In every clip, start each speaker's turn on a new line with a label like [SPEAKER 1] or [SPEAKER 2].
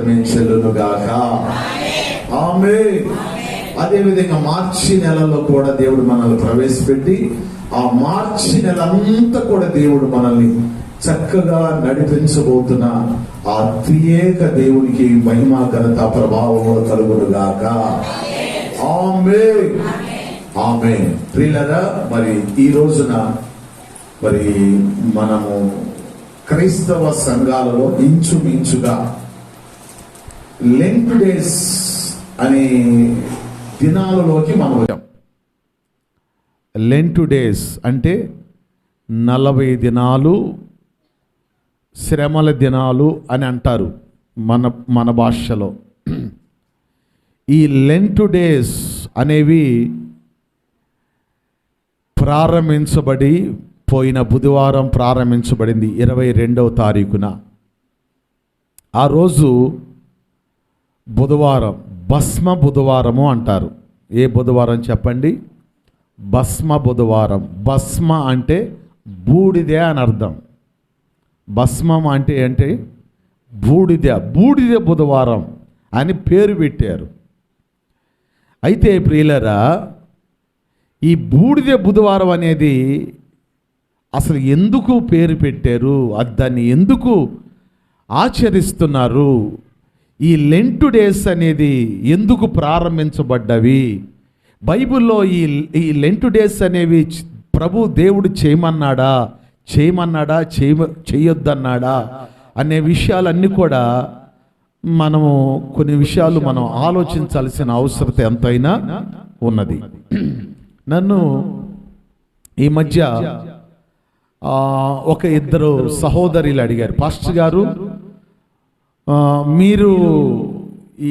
[SPEAKER 1] మాత్రమే చెల్లునుగాక. ఆమేన్. అదేవిధంగా మార్చి నెలలో కూడా దేవుడు మనల్ని ప్రవేశపెట్టి ఆ మార్చి నెల అంతా కూడా దేవుడు మనల్ని చక్కగా నడిపించబోతున్న ఆ త్రియేక దేవునికి మహిమ ఘనత ప్రభావములు కలుగునుగాక. ఆమేన్. ఆమేన్. ప్రియులారా, మరి ఈ రోజున మరి మనము క్రైస్తవ సంఘాలలో ఇంచుమించుగా లెంట్ డేస్ అనే దినాలలోకి మనం వచ్చాం. లెంట్ డేస్ అంటే 40 దినాలు, శ్రమల దినాలు అని అంటారు మన భాషలో. ఈ లెంట్ డేస్ అనేవి ప్రారంభించబడి పోయిన బుధవారం ప్రారంభించబడింది 22వ తారీఖున. ఆ రోజు బుధవారం భస్మ బుధవారము అంటారు. ఏ బుధవారం చెప్పండి? భస్మ బుధవారం. భస్మ అంటే బూడిద అని అర్థం. భస్మం అంటే బూడిద బుధవారం అని పేరు పెట్టారు. అయితే ప్రియులరా, ఈ బూడిద బుధవారం అనేది అసలు ఎందుకు పేరు పెట్టారు, దాన్ని ఎందుకు ఆచరిస్తున్నారు, ఈ లెంట్ డేస్ అనేది ఎందుకు ప్రారంభించబడ్డవి, బైబిల్లో ఈ లెంట్ డేస్ అనేవి ప్రభు దేవుడు చేయమన్నాడా చేయొద్దన్నాడా అనే విషయాలన్నీ కూడా కొన్ని విషయాలు మనం ఆలోచించాల్సిన అవసరత ఎంతైనా ఉన్నది. నన్ను ఈ మధ్య ఒక ఇద్దరు సహోదరులు అడిగారు, పాస్టర్ గారు మీరు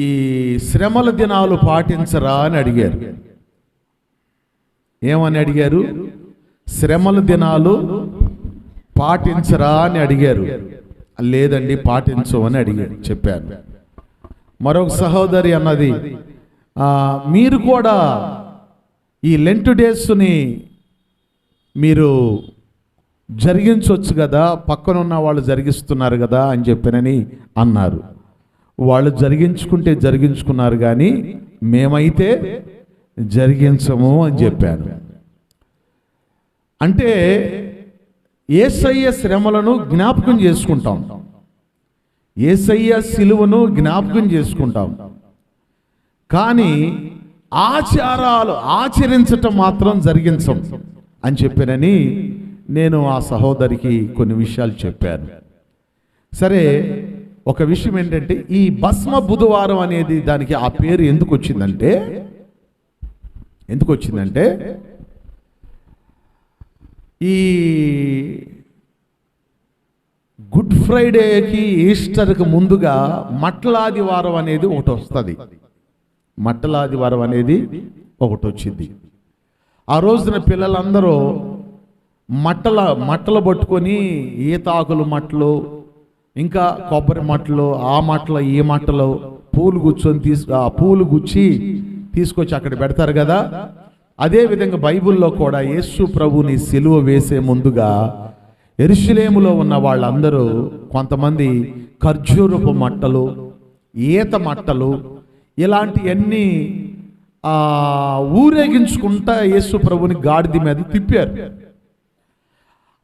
[SPEAKER 1] ఈ శ్రమల దినాలు పాటించరా అని అడిగారు. ఏమని అడిగారు? శ్రమల దినాలు పాటించరా అని అడిగారు. లేదండి పాటించమని అడిగారు, చెప్పాను. మరొక సహోదరి అన్నది, మీరు కూడా ఈ లెంట్ డేస్ని మీరు జరిగించవచ్చు కదా, పక్కనున్న వాళ్ళు జరిగిస్తున్నారు కదా అని చెప్పినని అన్నారు. వాళ్ళు జరిగించుకున్నారు కానీ మేమైతే జరిగించము అని చెప్పాను. అంటే యేసయ్య శ్రమలను జ్ఞాపకం చేసుకుంటాం, యేసయ్య సిలువను జ్ఞాపకం చేసుకుంటాం, కానీ ఆచారాలు ఆచరించటం మాత్రం జరిగించం అని చెప్పానని నేను ఆ సహోదరికి కొన్ని విషయాలు చెప్పాను. సరే, ఒక విషయం ఏంటంటే ఈ భస్మ బుధవారం అనేది దానికి ఆ పేరు ఎందుకు వచ్చిందంటే ఈ గుడ్ ఫ్రైడేకి ఈస్టర్కి ముందుగా మట్టలాదివారం అనేది ఒకటి వస్తుంది. మట్టలాదివారం అనేది ఒకటి వచ్చింది. ఆ రోజున పిల్లలందరూ మట్టలు పట్టుకొని ఈతాకులు మట్టలు, ఇంకా కొబ్బరి మట్టలు, ఆ మట్టలు ఈ మట్టలు పూలు గుచ్చి తీసుకొచ్చి అక్కడ పెడతారు కదా. అదేవిధంగా బైబిల్లో కూడా యేసు ప్రభుని సిలువ వేసే ముందుగా యెరూషలేములో ఉన్న వాళ్ళందరూ కొంతమంది ఖర్జూరపు మట్టలు, ఈత మట్టలు ఇలాంటివన్నీ ఊరేగించుకుంటా యేసు ప్రభుని గాడిద మీద తిప్పారు.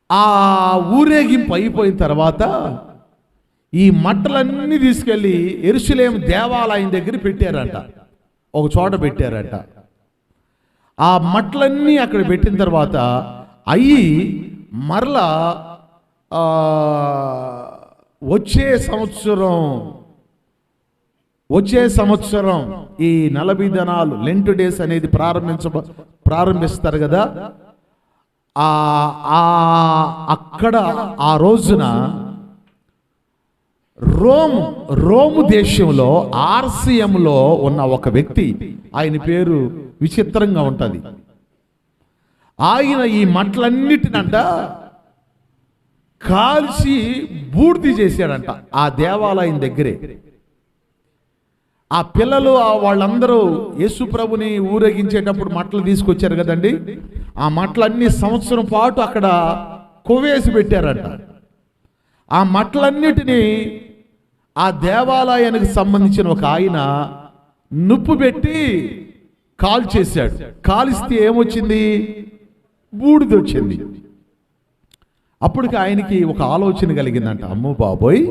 [SPEAKER 1] ఆ ఊరేగింపు అయిపోయిన తర్వాత ఈ మట్టలన్నీ తీసుకెళ్ళి యెరూషలేము దేవాలయం దగ్గర పెట్టారంట, ఒక చోట పెట్టారంట. ఆ మట్టలన్నీ అక్కడ పెట్టిన తర్వాత అయ్యి మరలా వచ్చే సంవత్సరం ఈ 40 దినాలు లెంట్ డేస్ అనేది ప్రారంభిస్తారు కదా. అక్కడ ఆ రోజున రోము దేశంలో ఆర్సియంలో ఉన్న ఒక వ్యక్తి, ఆయన పేరు విచిత్రంగా ఉంటుంది. ఆయన ఈ మట్లన్నిటినంట కాల్చి బూడిద చేశాడంట ఆ దేవాలయం దగ్గరే. ఆ పిల్లలు వాళ్ళందరూ యేసు ప్రభుని ఊరేగించేటప్పుడు మట్టలు తీసుకొచ్చారు కదండి, ఆ మట్టలన్నీ సంవత్సరం పాటు అక్కడ కొవ్వేసి పెట్టారంట. ఆ మట్టలన్నిటినీ ఆ దేవాలయానికి సంబంధించిన ఒక ఆయన నుప్పు పెట్టి కాల్ చేశాడు. కాలిస్తే ఏమొచ్చింది? బూడిద వచ్చింది. అప్పటికి ఆయనకి ఒక ఆలోచన కలిగిందంట, అమ్మో బాబోయ్,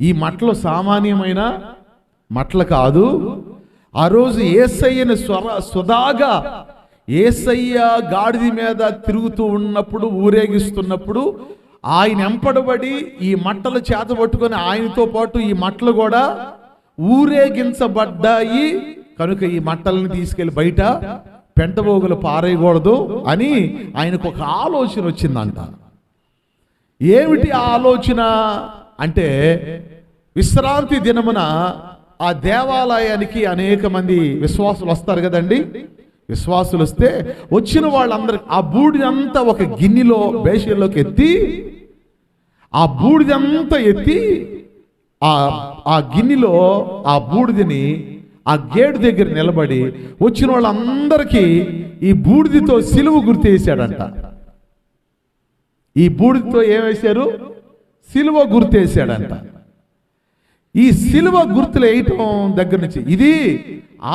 [SPEAKER 1] ఈ మట్టలు సామాన్యమైన మట్టలు కాదు. ఆ రోజు యేసయ్యను సుధాగా యేసయ్య గాడిద మీద తిరుగుతూ ఉన్నప్పుడు, ఊరేగిస్తున్నప్పుడు ఆయన ఎంపడబడి ఈ మట్టలు చేతబట్టుకొని ఆయనతో పాటు ఈ మట్టలు కూడా ఊరేగించబడ్డాయి. కనుక ఈ మట్టలను తీసుకెళ్లి బయట పెంటబోగులు పారేయకూడదు అని ఆయనకు ఒక ఆలోచన వచ్చిందంట. ఏమిటి ఆ ఆలోచన అంటే, విశ్రాంతి దినమున ఆ దేవాలయానికి అనేక మంది విశ్వాసులు వస్తారు కదండి. విశ్వాసులు వస్తే వచ్చిన వాళ్ళందరికి ఆ బూడిదంతా ఒక గిన్నెలో బేషన్లోకి ఎత్తి, ఆ బూడిదంతా ఎత్తి ఆ గిన్నెలో ఆ బూడిదని ఆ గేటు దగ్గర నిలబడి వచ్చిన వాళ్ళందరికీ ఈ బూడిదితో సిలువ గుర్తు వేసాడంట. ఈ బూడిదతో ఏమేశారు? సిలువ గుర్తు వేసాడంట. ఈ సిలువ గుర్తులు వేయటం దగ్గర నుంచి ఇది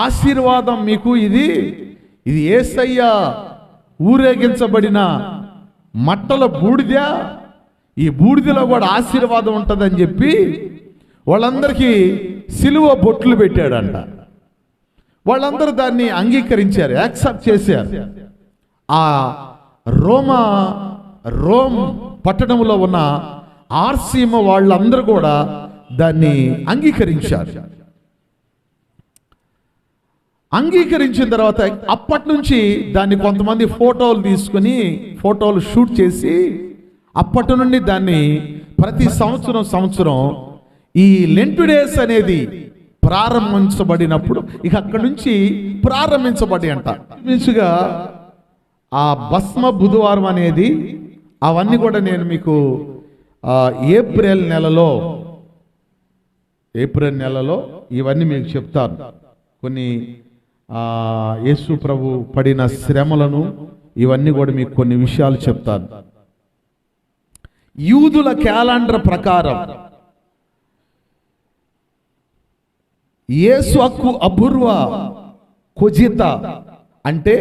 [SPEAKER 1] ఆశీర్వాదం మీకు, ఇది యేసయ్య ఊరేగించబడిన మట్టల బూడిద, ఈ బూడిదలో కూడా ఆశీర్వాదం ఉంటుందని చెప్పి వాళ్ళందరికీ సిలువ బొట్లు పెట్టాడంట. వాళ్ళందరూ దాన్ని అంగీకరించారు, యాక్సెప్ట్ చేశారు. ఆ రోమ్ పట్టణంలో ఉన్న ఆర్సీమ వాళ్ళందరూ కూడా దాన్ని అంగీకరించారు. అంగీకరించిన తర్వాత అప్పటి నుంచి దాన్ని కొంతమంది ఫోటోలు తీసుకుని ఫోటోలు షూట్ చేసి అప్పటి నుండి దాన్ని ప్రతి సంవత్సరం ఈ లెంట్ డేస్ అనేది ప్రారంభించబడినప్పుడు ఇక అక్కడి నుంచి ప్రారంభించబడి అంట. మంచిగా ఆ భస్మ బుధవారం అనేది అవన్నీ కూడా నేను మీకు ఏప్రిల్ నెలలో ఇవన్నీ మీకు చెప్తాను. కొన్ని యేసు ప్రభు పడిన శ్రమలను ఇవన్నీ కూడా మీకు కొన్ని విషయాలు చెప్తాను. యూదుల క్యాలెండర్ ప్రకారం యేసు హక్కు అపూర్వ కొజిత అంటే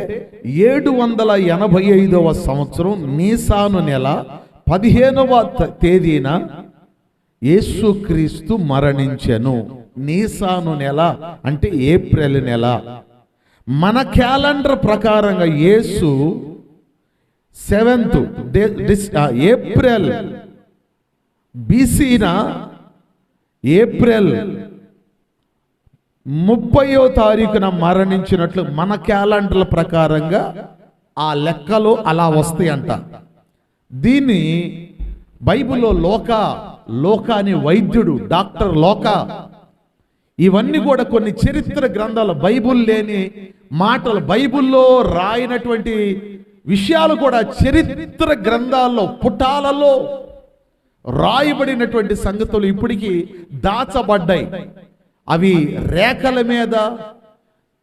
[SPEAKER 1] 785వ సంవత్సరం నీసాను నెల 15వ తేదీన యేసుక్రీస్తు మరణించెను. నీసాను నెల అంటే ఏప్రిల్ నెల. మన క్యాలెండర్ ప్రకారంగా యేసు 7th ఏప్రిల్ బీసీన ఏప్రిల్ 30వ తారీఖున మరణించినట్లు మన క్యాలెండర్ల ప్రకారంగా ఆ లెక్కలు అలా వస్తాయి అంట. దీన్ని బైబిల్లో లోక అనే వైద్యుడు, డాక్టర్ లోక, ఇవన్నీ కూడా కొన్ని చరిత్ర గ్రంథాలు, బైబిల్ లేని మాటలు, బైబిల్లో రాయినటువంటి విషయాలు కూడా చరిత్ర గ్రంథాల్లో పుటాలలో రాయబడినటువంటి సంగతులు ఇప్పటికీ దాచబడ్డాయి. అవి రేఖల మీద,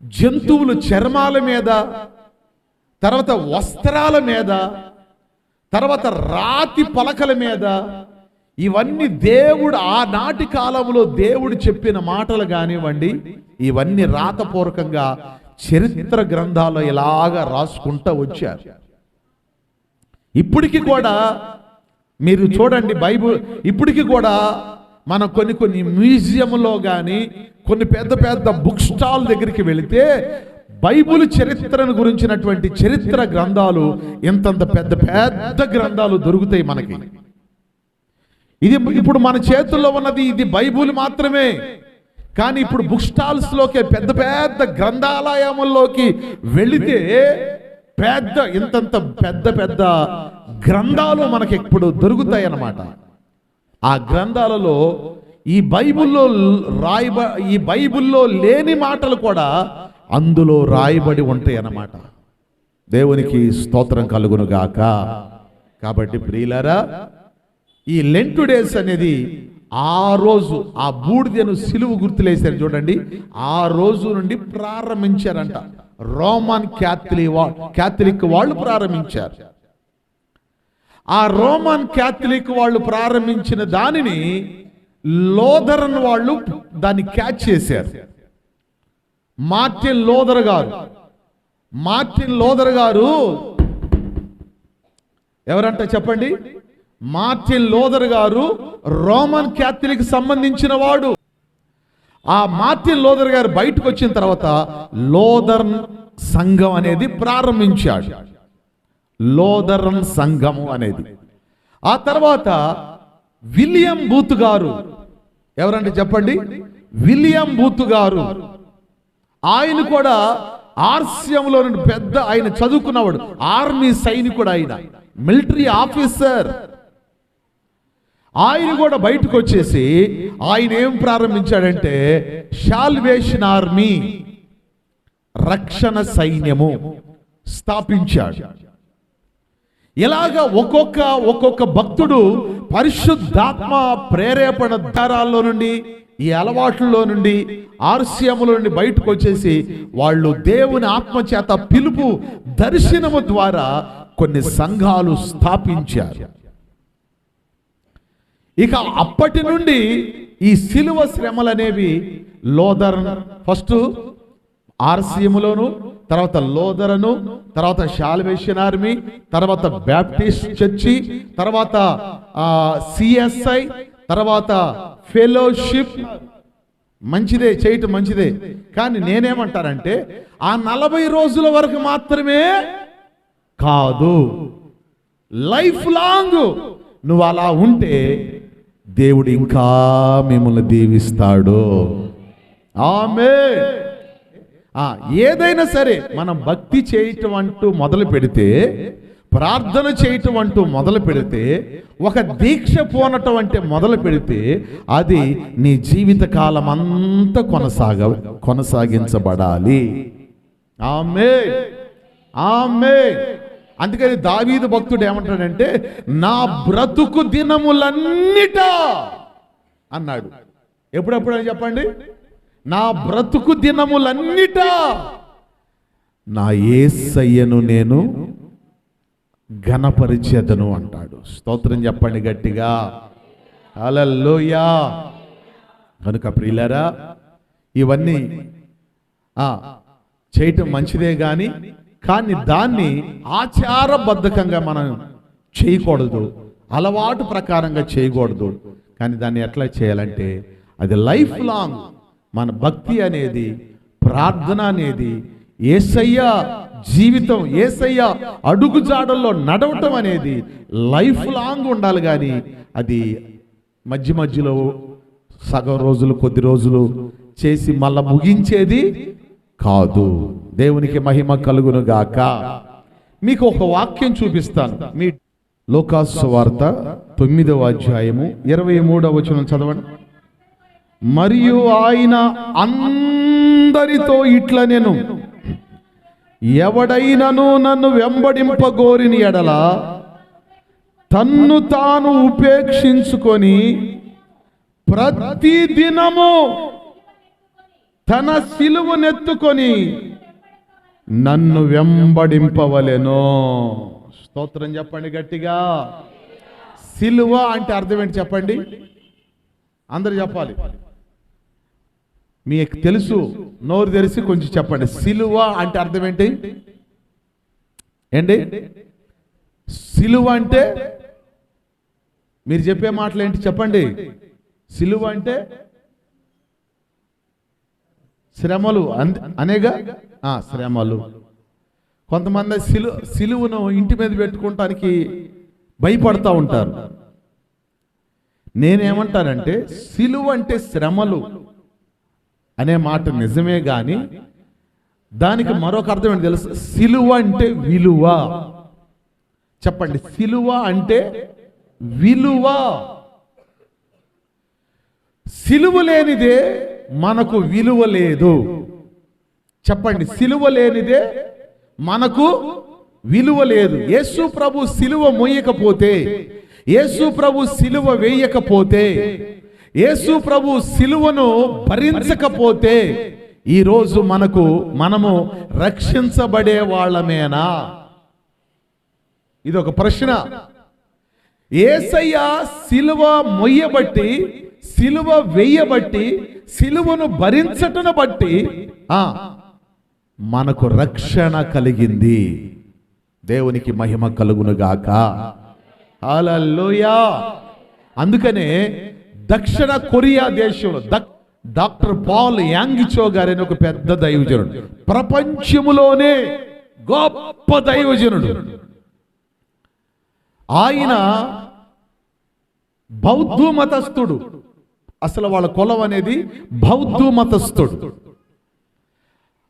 [SPEAKER 1] జంతువుల చర్మాల మీద, తర్వాత వస్త్రాల మీద, తర్వాత రాతి పలకల మీద, ఇవన్నీ దేవుడు ఆనాటి కాలంలో దేవుడు చెప్పిన మాటలు కానివ్వండి, ఇవన్నీ రాతపూర్వకంగా చరిత్ర గ్రంథాల్లో ఇలాగా రాసుకుంటూ వచ్చారు. ఇప్పటికి కూడా మీరు చూడండి, బైబిల్ ఇప్పటికి కూడా మనం కొన్ని మ్యూజియంలో కానీ కొన్ని పెద్ద బుక్ స్టాల్ దగ్గరికి వెళితే బైబిల్ చరిత్రను గురించినటువంటి చరిత్ర గ్రంథాలు, ఇంతంత పెద్ద గ్రంథాలు దొరుకుతాయి మనకి. ఇది ఇప్పుడు మన చేతుల్లో ఉన్నది ఇది బైబిల్ మాత్రమే. కానీ ఇప్పుడు బుక్ స్టాల్స్లోకి పెద్ద గ్రంథాలయముల్లోకి వెళితే ఇంతంత పెద్ద గ్రంథాలు మనకి ఇప్పుడు దొరుకుతాయి అన్నమాట. ఆ గ్రంథాలలో ఈ బైబిల్లో లేని మాటలు కూడా అందులో రాయబడి ఉంటాయి అన్నమాట. దేవునికి స్తోత్రం కలుగును గాక. కాబట్టి ప్రియులారా, ఈ లెంట్ డేస్ అనేది ఆ రోజు ఆ బూడిదను సిలువ గుర్తులేశారు చూడండి, ఆ రోజు నుండి ప్రారంభించారంట. రోమన్ క్యాథలిక్ వాళ్ళు ప్రారంభించారు. ఆ రోమన్ క్యాథలిక్ వాళ్ళు ప్రారంభించిన దానిని లోదరన్ వాళ్ళు దాన్ని క్యాచ్ చేశారు. మార్టిన్ లోదర్ గారు ఎవరంట చెప్పండి? మార్టిన్ లోదర్ గారు రోమన్ క్యాథలిక్ సంబంధించిన వాడు. ఆ మార్టిన్ లోదర్ గారు బయటకు వచ్చిన తర్వాత లోదరన్ సంఘం అనేది ప్రారంభించాడు. లోదరన్ సంఘము అనేది. ఆ తర్వాత విలియం బూత్ గారు, ఎవరంటే చెప్పండి? విలియం బూత్ గారు. ఆయన కూడా ఆర్సియంలో పెద్ద, ఆయన చదువుకున్నవాడు, ఆర్మీ సైనికుడు, ఆయన మిలిటరీ ఆఫీసర్. ఆయన కూడా బయటకు వచ్చేసి ఆయన ఏం ప్రారంభించాడంటే సాల్వేషన్ ఆర్మీ, రక్షణ సైన్యము స్థాపించాడు. ఇలాగా ఒక్కొక్క భక్తుడు పరిశుద్ధాత్మ ప్రేరేపణ దారాల్లో నుండి, ఈ అలవాట్లలో నుండి, ఆర్సియముల నుండి బయటకు వచ్చేసి వాళ్ళు దేవుని ఆత్మ చేత పిలుపు దర్శనము ద్వారా కొన్ని సంఘాలు స్థాపించారు. ఇక అప్పటి నుండి ఈ సిలువ శ్రమలు అనేవి లోదరన్, ఫస్ట్ ఆర్సియములోను, తర్వాత లోదరను, తర్వాత సాల్వేషన్ ఆర్మీ, తర్వాత బ్యాప్టిస్ట్ చర్చి, తర్వాత సిఎస్ఐ, తర్వాత ఫెలోషిప్. మంచిదే, చేయటం మంచిదే. కానీ నేనేమంటానంటే ఆ 40 రోజుల వరకు మాత్రమే కాదు, లైఫ్ లాంగ్ నువ్వు అలా ఉంటే దేవుడు ఇంకా మిమ్మల్ని దీవిస్తాడు. ఆమేన్. ఏదైనా సరే మనం భక్తి చేయటం అంటూ మొదలు పెడితే, ప్రార్థన చేయటం అంటూ మొదలు పెడితే, ఒక దీక్ష పోనటం అంటే మొదలు పెడితే అది నీ జీవిత కాలం అంతా కొనసాగించబడాలి. ఆమేన్, ఆమేన్. అందుకని దావీదు భక్తుడు ఏమంటాడంటే నా బ్రతుకు దినములన్నిట అన్నాడు. ఎప్పుడెప్పుడు అని చెప్పండి? నా బ్రతుకు దినములన్నిట నా యేసయ్యను నేను ఘనపరిచేదను అంటాడు. స్తోత్రం చెప్పండి గట్టిగా, హల్లెలూయా. కనుక ప్రియులారా, ఇవన్నీ చేయటం మంచిదే కానీ దాన్ని ఆచారబద్ధకంగా మనం చేయకూడదు, అలవాటు ప్రకారంగా చేయకూడదు. కానీ దాన్ని ఎట్లా చేయాలంటే అది లైఫ్ లాంగ్ మన భక్తి అనేది, ప్రార్థన అనేది, యేసయ్య జీవితం, యేసయ్య అడుగుజాడల్లో నడవటం అనేది లైఫ్ లాంగ్ ఉండాలి. కానీ అది మధ్యలో సగం రోజులు, కొద్ది రోజులు చేసి మళ్ళా ముగించేది కాదు. దేవునికి మహిమ కలుగును గాక. మీకు ఒక వాక్యం చూపిస్తాను. మీ లూకాసు సువార్త 9వ అధ్యాయము 23వ వచనం చదవండి. మరియు ఆయన అందరితో ఇట్లా నేను ఎవడైనను నన్ను వెంబడింపగోరిని ఎడల తన్ను తాను ఉపేక్షించుకొని ప్రతి దినము తన సిలువనెత్తుకొని నన్ను వెంబడింపవలెను. స్తోత్రం చెప్పండి గట్టిగా. సిలువ అంటే అర్థం ఏంటి చెప్పండి? అందరు చెప్పాలి. మీకు తెలుసు, నోరు తెరిచి కొంచెం చెప్పండి. సిలువ అంటే అర్థం ఏంటి? సిలువ అంటే మీరు చెప్పే మాటలు ఏంటి చెప్పండి? సిలువ అంటే శ్రమలు అనేగా. శ్రమలు. కొంతమంది సిలువను ఇంటి మీద పెట్టుకోవటానికి భయపడతా ఉంటారు. నేనేమంటానంటే సిలువ అంటే శ్రమలు అనే మాట నిజమే, కానీ దానికి మరొక అర్థం ఏంటి తెలుసు? సిలువ అంటే విలువ. చెప్పండి, సిలువ అంటే విలువ. సిలువ లేనిదే మనకు విలువ లేదు. చెప్పండి, సిలువ లేనిదే మనకు విలువ లేదు. యేసు ప్రభు సిలువ మోయకపోతే, యేసు ప్రభు సిలువ వేయకపోతే, యేసు ప్రభు సిలువను భరించకపోతే ఈరోజు మనము రక్షించబడే వాళ్ళమేనా? ఇది ఒక ప్రశ్న. యేసయ్య సిలువ మొయ్యబట్టి సిలువ వేయబట్టి, సిలువను భరించటను బట్టి మనకు రక్షణ కలిగింది. దేవునికి మహిమ కలుగునుగాక. హల్లెలూయా. అందుకనే దక్షిణ కొరియా దేశంలో డాక్టర్ పాల్ యాంగిచో గారని ఒక పెద్ద దైవజనుడు, ప్రపంచములోనే గొప్ప దైవజనుడు. ఆయన బౌద్ధ మతస్థుడు. అసలు వాళ్ళ కులం అనేది బౌద్ధ మతస్థుడు.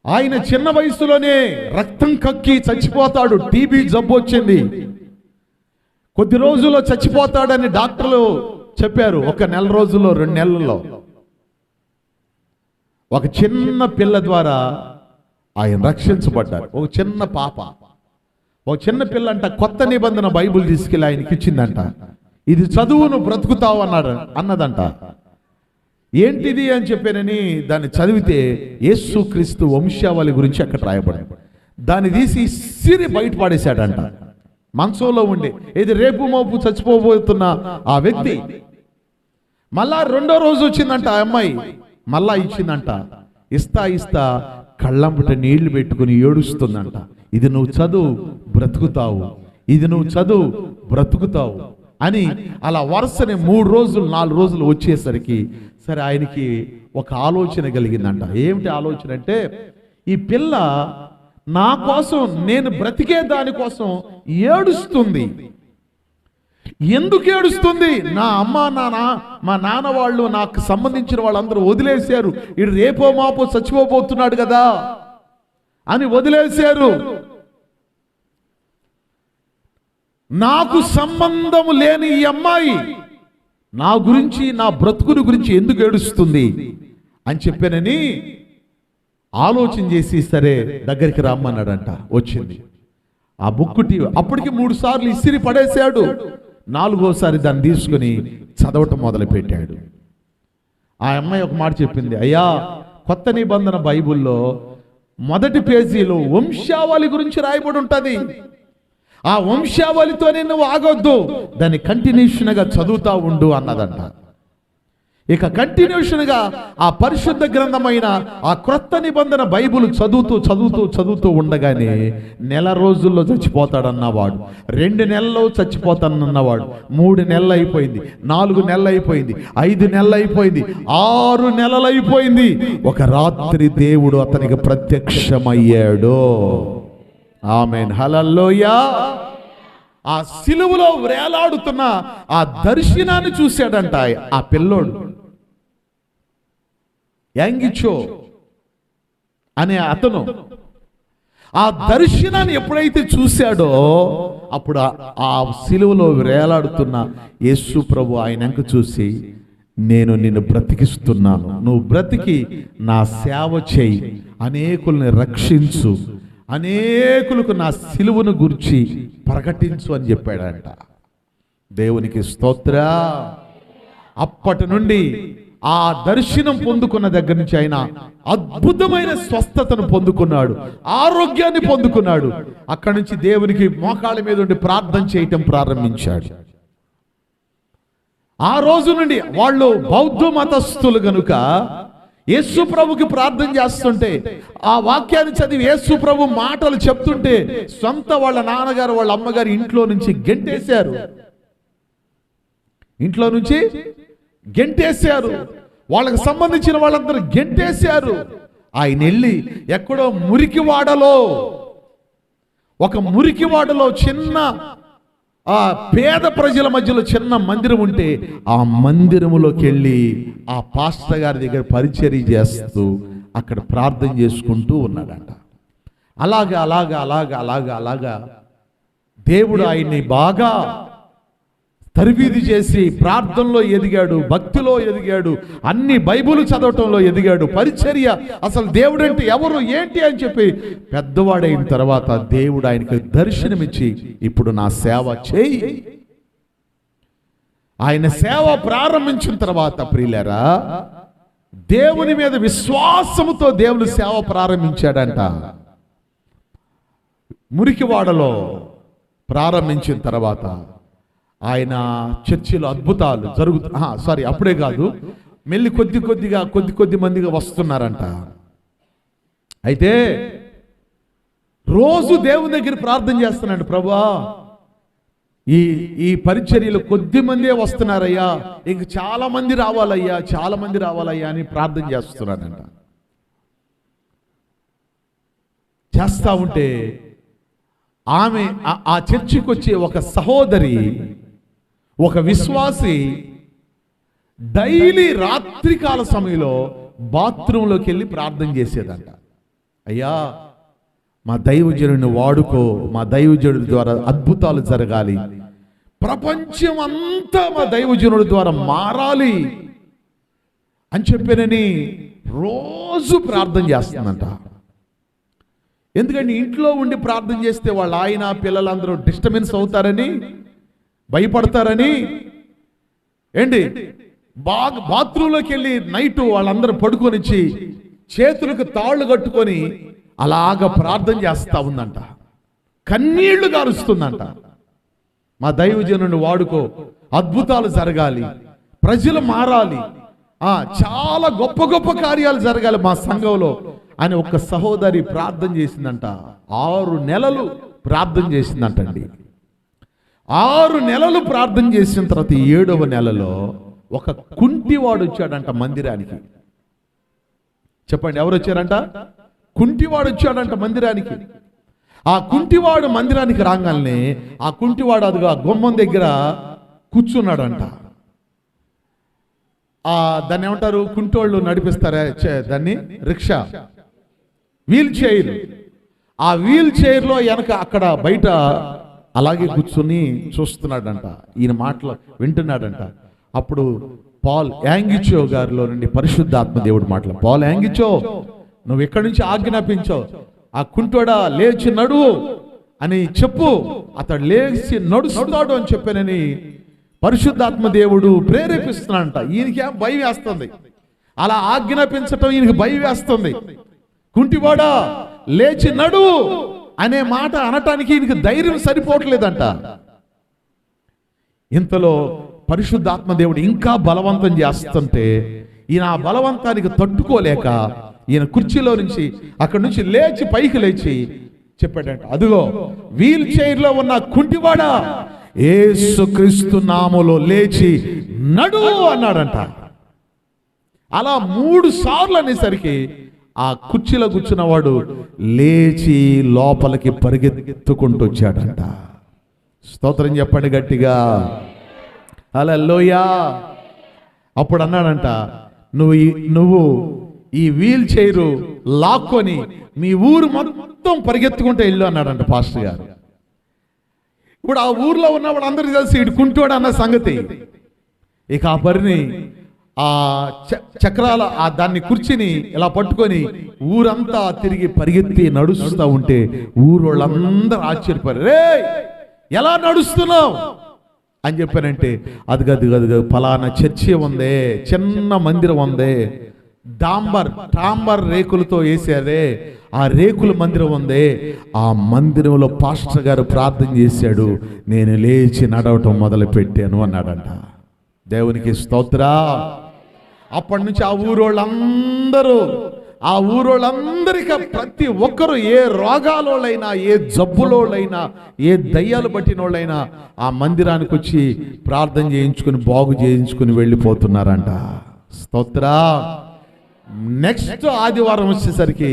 [SPEAKER 1] ఆయన చిన్న వయసులోనే రక్తం కక్కి చచ్చిపోతాడు. టీబీ జబ్బు వచ్చింది. కొద్ది రోజుల్లో చచ్చిపోతాడని డాక్టర్లు చెప్పారు. 1 నెల రోజుల్లో, 2 నెలల్లో ఒక చిన్న పిల్ల ద్వారా ఆయన రక్షించబడ్డారు. ఒక చిన్న పాప, ఒక చిన్న పిల్ల అంట కొత్త నిబంధన బైబిల్ తీసుకెళ్ళి ఆయనకి ఇచ్చిందంట. ఇది చదువును బ్రతుకుతావు అన్నదంట. ఏంటిది అని చెప్పానని దాన్ని చదివితే యేసుక్రీస్తు వంశావళి గురించి అక్కడ రాయబడింది. దాన్ని తీసి సిరి బయట పడేశాడంట. మనసులో ఉండే ఇది రేపు మోపు చచ్చిపోబోతున్న ఆ వ్యక్తి మళ్ళా 2వ రోజు వచ్చిందంట. ఆ అమ్మాయి మళ్ళా ఇచ్చిందంట. ఇస్తా కళ్ళంబట నీళ్లు పెట్టుకుని ఏడుస్తుందంట. ఇది నువ్వు చదువు బ్రతుకుతావు, ఇది నువ్వు చదువు బ్రతుకుతావు అని అలా వరుసని 3 రోజులు 4 రోజులు వచ్చేసరికి సరే ఆయనకి ఒక ఆలోచన కలిగిందంట. ఏమిటి ఆలోచన అంటే, ఈ పిల్ల నా కోసం, నేను బ్రతికే దానికోసం ఏడుస్తుంది. ఎందుకు ఏడుస్తుంది? నా అమ్మ నాన్న, మా నాన్న వాళ్ళు, నాకు సంబంధించిన వాళ్ళందరూ వదిలేశారు. ఇడు రేపో మాపో చచ్చిపోబోతున్నాడు కదా అని వదిలేశారు. నాకు సంబంధం లేని ఈ అమ్మాయి నా గురించి, నా బ్రతుకుని గురించి ఎందుకు ఏడుస్తుంది అని చెప్పానని ఆలోచన చేసి సరే దగ్గరికి రమ్మన్నాడంట. వచ్చింది. ఆ బుక్కుటి అప్పటికి 3 సార్లు ఇసిరి పడేశాడు. 4వసారి దాన్ని తీసుకుని చదవటం మొదలు పెట్టాడు. ఆ అమ్మాయి ఒక మాట చెప్పింది, అయ్యా కొత్త నిబంధన బైబిల్లో మొదటి పేజీలో వంశావళి గురించి రాయబడి ఉంటుంది. ఆ వంశావళితోనే నువ్వు ఆగొద్దు, దాన్ని కంటిన్యూషన్గా చదువుతా ఉండు అన్నదంట. ఇక కంటిన్యూషన్గా ఆ పరిశుద్ధ గ్రంథమైన ఆ క్రొత్త నిబంధన బైబిల్ చదువుతూ ఉండగానే 1 నెల రోజుల్లో చచ్చిపోతాడన్నవాడు, 2 నెలల్లో చచ్చిపోతానన్నవాడు, 3 నెలలు అయిపోయింది, 4 నెలలు అయిపోయింది, 5 నెలలు అయిపోయింది, 6 నెలలు అయిపోయింది. ఒక రాత్రి దేవుడు అతనికి ప్రత్యక్షమయ్యాడు. ఆమేన్, హల్లెలూయా. ఆ సిలువలో వేలాడుతున్న ఆ దర్శనాన్ని చూశాడంట ఆ పిల్లోడు. యాంగిచో అనే అతను ఆ దర్శనాన్ని ఎప్పుడైతే చూశాడో అప్పుడు ఆ సిలువలో వేలాడుతున్న యేసు ప్రభు ఆయనకు చూసి, నేను నిన్ను బ్రతికిస్తున్నాను, నువ్వు బ్రతికి నా సేవ చేయి, అనేకుల్ని రక్షించు, అనేకులకు నా సిలువను గురించి ప్రకటించు అని చెప్పాడంట. దేవునికి స్తోత్ర. అప్పటి నుండి ఆ దర్శనం పొందుకున్న దగ్గర నుంచి ఆయన అద్భుతమైన స్వస్థతను పొందుకున్నాడు, ఆరోగ్యాన్ని పొందుకున్నాడు. అక్కడి నుంచి దేవునికి మోకాళ్ళ మీద ఉండి ప్రార్థన చేయటం ప్రారంభించాడు. ఆ రోజు నుండి వాళ్ళు బౌద్ధ మతస్థులు గనుక యేసు ప్రభుకి ప్రార్థన చేస్తుంటే, ఆ వాక్యాన్ని చదివి యేసు ప్రభు మాటలు చెప్తుంటే సొంత వాళ్ళ నాన్నగారు వాళ్ళ అమ్మగారు ఇంట్లో నుంచి గెంటేశారు. ఇంట్లో నుంచి గెంటేశారు. వాళ్ళకి సంబంధించిన వాళ్ళందరూ గెంటేశారు. ఆయన వెళ్ళి ఎక్కడో ఒక మురికివాడలో చిన్న ఆ పేద ప్రజల మధ్యలో చిన్న మందిరం ఉంటే ఆ మందిరములోకి వెళ్ళి ఆ పాస్టర్ గారి దగ్గర పరిచర్య చేస్తూ అక్కడ ప్రార్థన చేసుకుంటూ ఉన్నాడంట. అలాగా దేవుడు ఆయన్ని బాగా తరబీదు చేసి ప్రార్థనలో ఎదిగాడు, భక్తిలో ఎదిగాడు, అన్ని బైబిల్ చదవటంలో ఎదిగాడు, పరిచర్య, అసలు దేవుడు అంటే ఎవరు ఏంటి అని చెప్పి పెద్దవాడైన తర్వాత దేవుడు ఆయనకు దర్శనమిచ్చి, ఇప్పుడు నా సేవ చేయి. ఆయన సేవ ప్రారంభించిన తర్వాత ప్రియులారా, దేవుని మీద విశ్వాసముతో దేవుని సేవ ప్రారంభించాడంట. మురికివాడలో ప్రారంభించిన తర్వాత ఆయన చర్చిలో అద్భుతాలు అప్పుడే కాదు, మెల్లి కొద్ది మందిగా వస్తున్నారంట. అయితే రోజు దేవుని దగ్గర ప్రార్థన చేస్తున్నాడు, ప్రభువా ఈ పరిచర్యలు కొద్ది మందే వస్తున్నారయ్యా, ఇంక చాలా మంది రావాలయ్యా అని ప్రార్థన చేస్తున్నాడంట. చేస్తా ఉంటే ఆమె ఆ చర్చికి వచ్చే ఒక సహోదరి, ఒక విశ్వాసి డైలీ రాత్రికాల సమయంలో బాత్రూంలోకి వెళ్ళి ప్రార్థన చేసేదంట. అయ్యా మా దైవజనుడిని వాడుకో, మా దైవజనుడి ద్వారా అద్భుతాలు జరగాలి, ప్రపంచం అంతా మా దైవజనుడి ద్వారా మారాలి అని చెప్పానని రోజు ప్రార్థన చేస్తుందంట. ఎందుకంటే ఇంట్లో ఉండి ప్రార్థన చేస్తే వాళ్ళ ఆయన పిల్లలందరూ డిస్టర్బెన్స్ అవుతారని, భయపడతారని ఏంటి బాత్రూంలోకి వెళ్ళి నైట్ వాళ్ళందరూ పడుకొనిచ్చి చేతులకు తాళ్ళు కట్టుకొని అలాగ ప్రార్థన చేస్తా ఉందంట. కన్నీళ్లు గారుస్తుందంట. మా దైవజనుని వాడుకో, అద్భుతాలు జరగాలి, ప్రజలు మారాలి, చాలా గొప్ప కార్యాలు జరగాలి మా సంఘంలో అని ఒక సహోదరి ప్రార్థన చేసిందంట. 6 నెలలు ప్రార్థన చేసిందంటండి. 6 నెలలు ప్రార్థన చేసిన తర్వాత 7వ నెలలో ఒక కుంటివాడు వచ్చాడంట మందిరానికి. చెప్పండి, ఎవరు వచ్చారంట? కుంటివాడు వచ్చాడంట మందిరానికి. ఆ కుంటివాడు మందిరానికి రాగానే ఆ కుంటివాడు అదిగా గుమ్మం దగ్గర కూర్చున్నాడంట. దాన్ని ఏమంటారు, కుంటోళ్ళు నడిపిస్తారా దాన్ని, రిక్షా, వీల్ చైర్. ఆ వీల్ చైర్లో వెనక అక్కడ బయట అలాగే కూర్చుని చూస్తున్నాడంట, ఈయన మాటలు వింటున్నాడంట. అప్పుడు పాల్ యాంగిచో గారిలో నుండి పరిశుద్ధాత్మ దేవుడు మాటలు, పాల్ యాంగిచో నువ్వు ఎక్కడి నుంచి ఆజ్ఞాపించావు, ఆ కుంటోడా లేచి నడువు అని చెప్పు, అతడు లేచి నడుస్తాడు అని చెప్పానని పరిశుద్ధాత్మ దేవుడు ప్రేరేపిస్తున్నాడంట. ఈయనకేం భయం వేస్తుంది, అలా ఆజ్ఞాపించటం ఈయనకి భయం వేస్తుంది. కుంటివాడా లేచి నడువు అనే మాట అనటానికి ఈయనకి ధైర్యం సరిపోవట్లేదంట. ఇంతలో పరిశుద్ధాత్మ దేవుడు ఇంకా బలవంతం చేస్తుంటే ఈయన ఆ బలవంతానికి తట్టుకోలేక ఈయన కుర్చీలో నుంచి అక్కడి నుంచి లేచి పైకి లేచి చెప్పాడంట, అదిగో వీల్ చైర్లో ఉన్న కుంటివాడా యేసుక్రీస్తు నామములో లేచి నడు అన్నాడంట. అలా 3 సార్లు అనేసరికి ఆ కుర్చీలో కూర్చున్నవాడు లేచి లోపలికి పరిగెత్తుకుంటూ వచ్చాడంట. స్తోత్రం చెప్పండి గట్టిగా, హల్లెలూయా. అప్పుడు అన్నాడంట, నువ్వు ఈ వీల్ చైరు లాక్కొని మీ ఊరు మొత్తం పరిగెత్తుకుంటూ వెళ్ళు అన్నాడంట పాస్టర్ గారు. ఇప్పుడు ఆ ఊర్లో ఉన్న వాళ్ళందరికీ తెలిసి ఇటు కుంటోడు అన్న సంగతి. ఇక ఆ పరిని ఆ చక్రాల దాన్ని కుర్చీని ఇలా పట్టుకొని ఊరంతా తిరిగి పరిగెత్తి నడుస్తూ ఉంటే ఊరు వాళ్ళందరూ ఆశ్చర్యపోయారు, రే ఎలా నడుస్తున్నావు అని చెప్పానంటే, అది ఫలానా చర్చి ఉందే, చిన్న మందిరం ఉందే, టాంబర్ రేకులతో వేసారే, ఆ రేకుల మందిరం ఉందే, ఆ మందిరంలో పాస్టర్ గారు ప్రార్థన చేశాడు, నేను లేచి నడవటం మొదలు పెట్టాను అన్నాడంట. దేవునికి స్తోత్ర. అప్పటి నుంచి ఆ ఊరోళ్ళందరికీ ప్రతి ఒక్కరు ఏ రోగాలోళ్ళైనా, ఏ జబ్బులోళ్ళైనా, ఏ దయ్యాలు పట్టినోళ్ళైనా ఆ మందిరానికి వచ్చి ప్రార్థన చేయించుకుని బాగు చేయించుకుని వెళ్ళిపోతున్నారంట. స్తోత్ర. నెక్స్ట్ ఆదివారం వచ్చేసరికి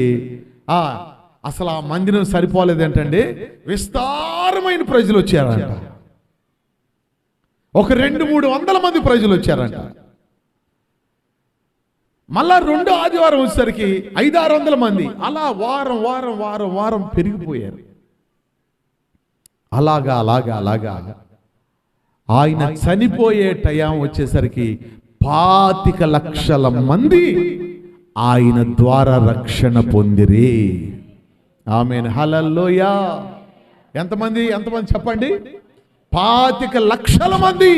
[SPEAKER 1] అసలు ఆ మందిరం సరిపోలేదేంటండి, విస్తారమైన ప్రజలు వచ్చారంట. ఒక 200-300 మంది ప్రజలు వచ్చారంట. మళ్ళా 2వ ఆదివారం వచ్చేసరికి 500-600 మంది. అలా వారం పెరిగిపోయారు. అలాగా ఆయన చనిపోయే టైం వచ్చేసరికి 25 లక్షల మంది ఆయన ద్వారా రక్షణ పొందిరి. ఆమేన్, హల్లెలూయా. ఎంతమంది చెప్పండి? 25 లక్షల మంది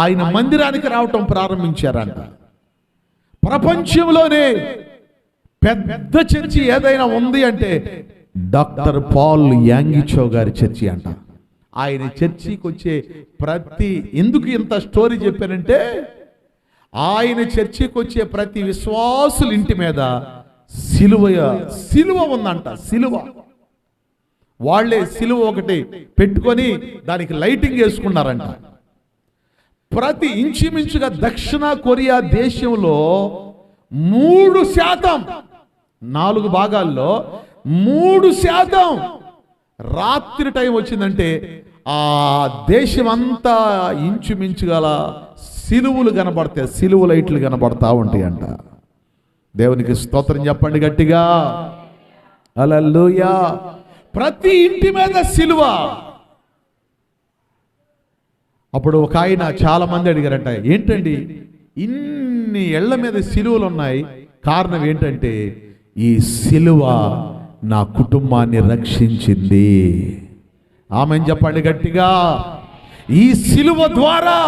[SPEAKER 1] ఆయన మందిరానికి రావటం ప్రారంభించారంట. ప్రపంచంలోనే పెద్ద చర్చి ఏదైనా ఉంది అంటే డాక్టర్ పాల్ యాంగిచో గారి చర్చి అంట. ఆయన చర్చికి వచ్చే ఎందుకు ఇంత స్టోరీ చెప్పానంటే, ఆయన చర్చికి వచ్చే ప్రతి విశ్వాసుల ఇంటి మీద సిలువ ఉందంట. సిలువ వాళ్ళే సిలువ ఒకటి పెట్టుకొని దానికి లైటింగ్ వేసుకున్నారంట. ప్రతి ఇంచుమించుగా దక్షిణ కొరియా దేశంలో 3%, 4 భాగాల్లో 3% రాత్రి టైం వచ్చిందంటే ఆ దేశం అంతా ఇంచుమించుగా సిలువులు కనబడతాయి, సిలువు లైట్లు కనబడతా ఉంటాయి అంట. దేవునికి స్తోత్రం చెప్పండి గట్టిగా. హల్లెలూయా. ప్రతి ఇంటి మీద సిలువ. అప్పుడు ఒక ఆయన చాలా మంది అడిగారంట, ఏంటండి ఇన్ని ఇళ్ల మీద సిలువలు ఉన్నాయి, కారణం ఏంటంటే ఈ సిలువ నా కుటుంబాన్ని రక్షించింది. ఆమెన్ చెప్పండి గట్టిగా. ఈ సిలువ ద్వారా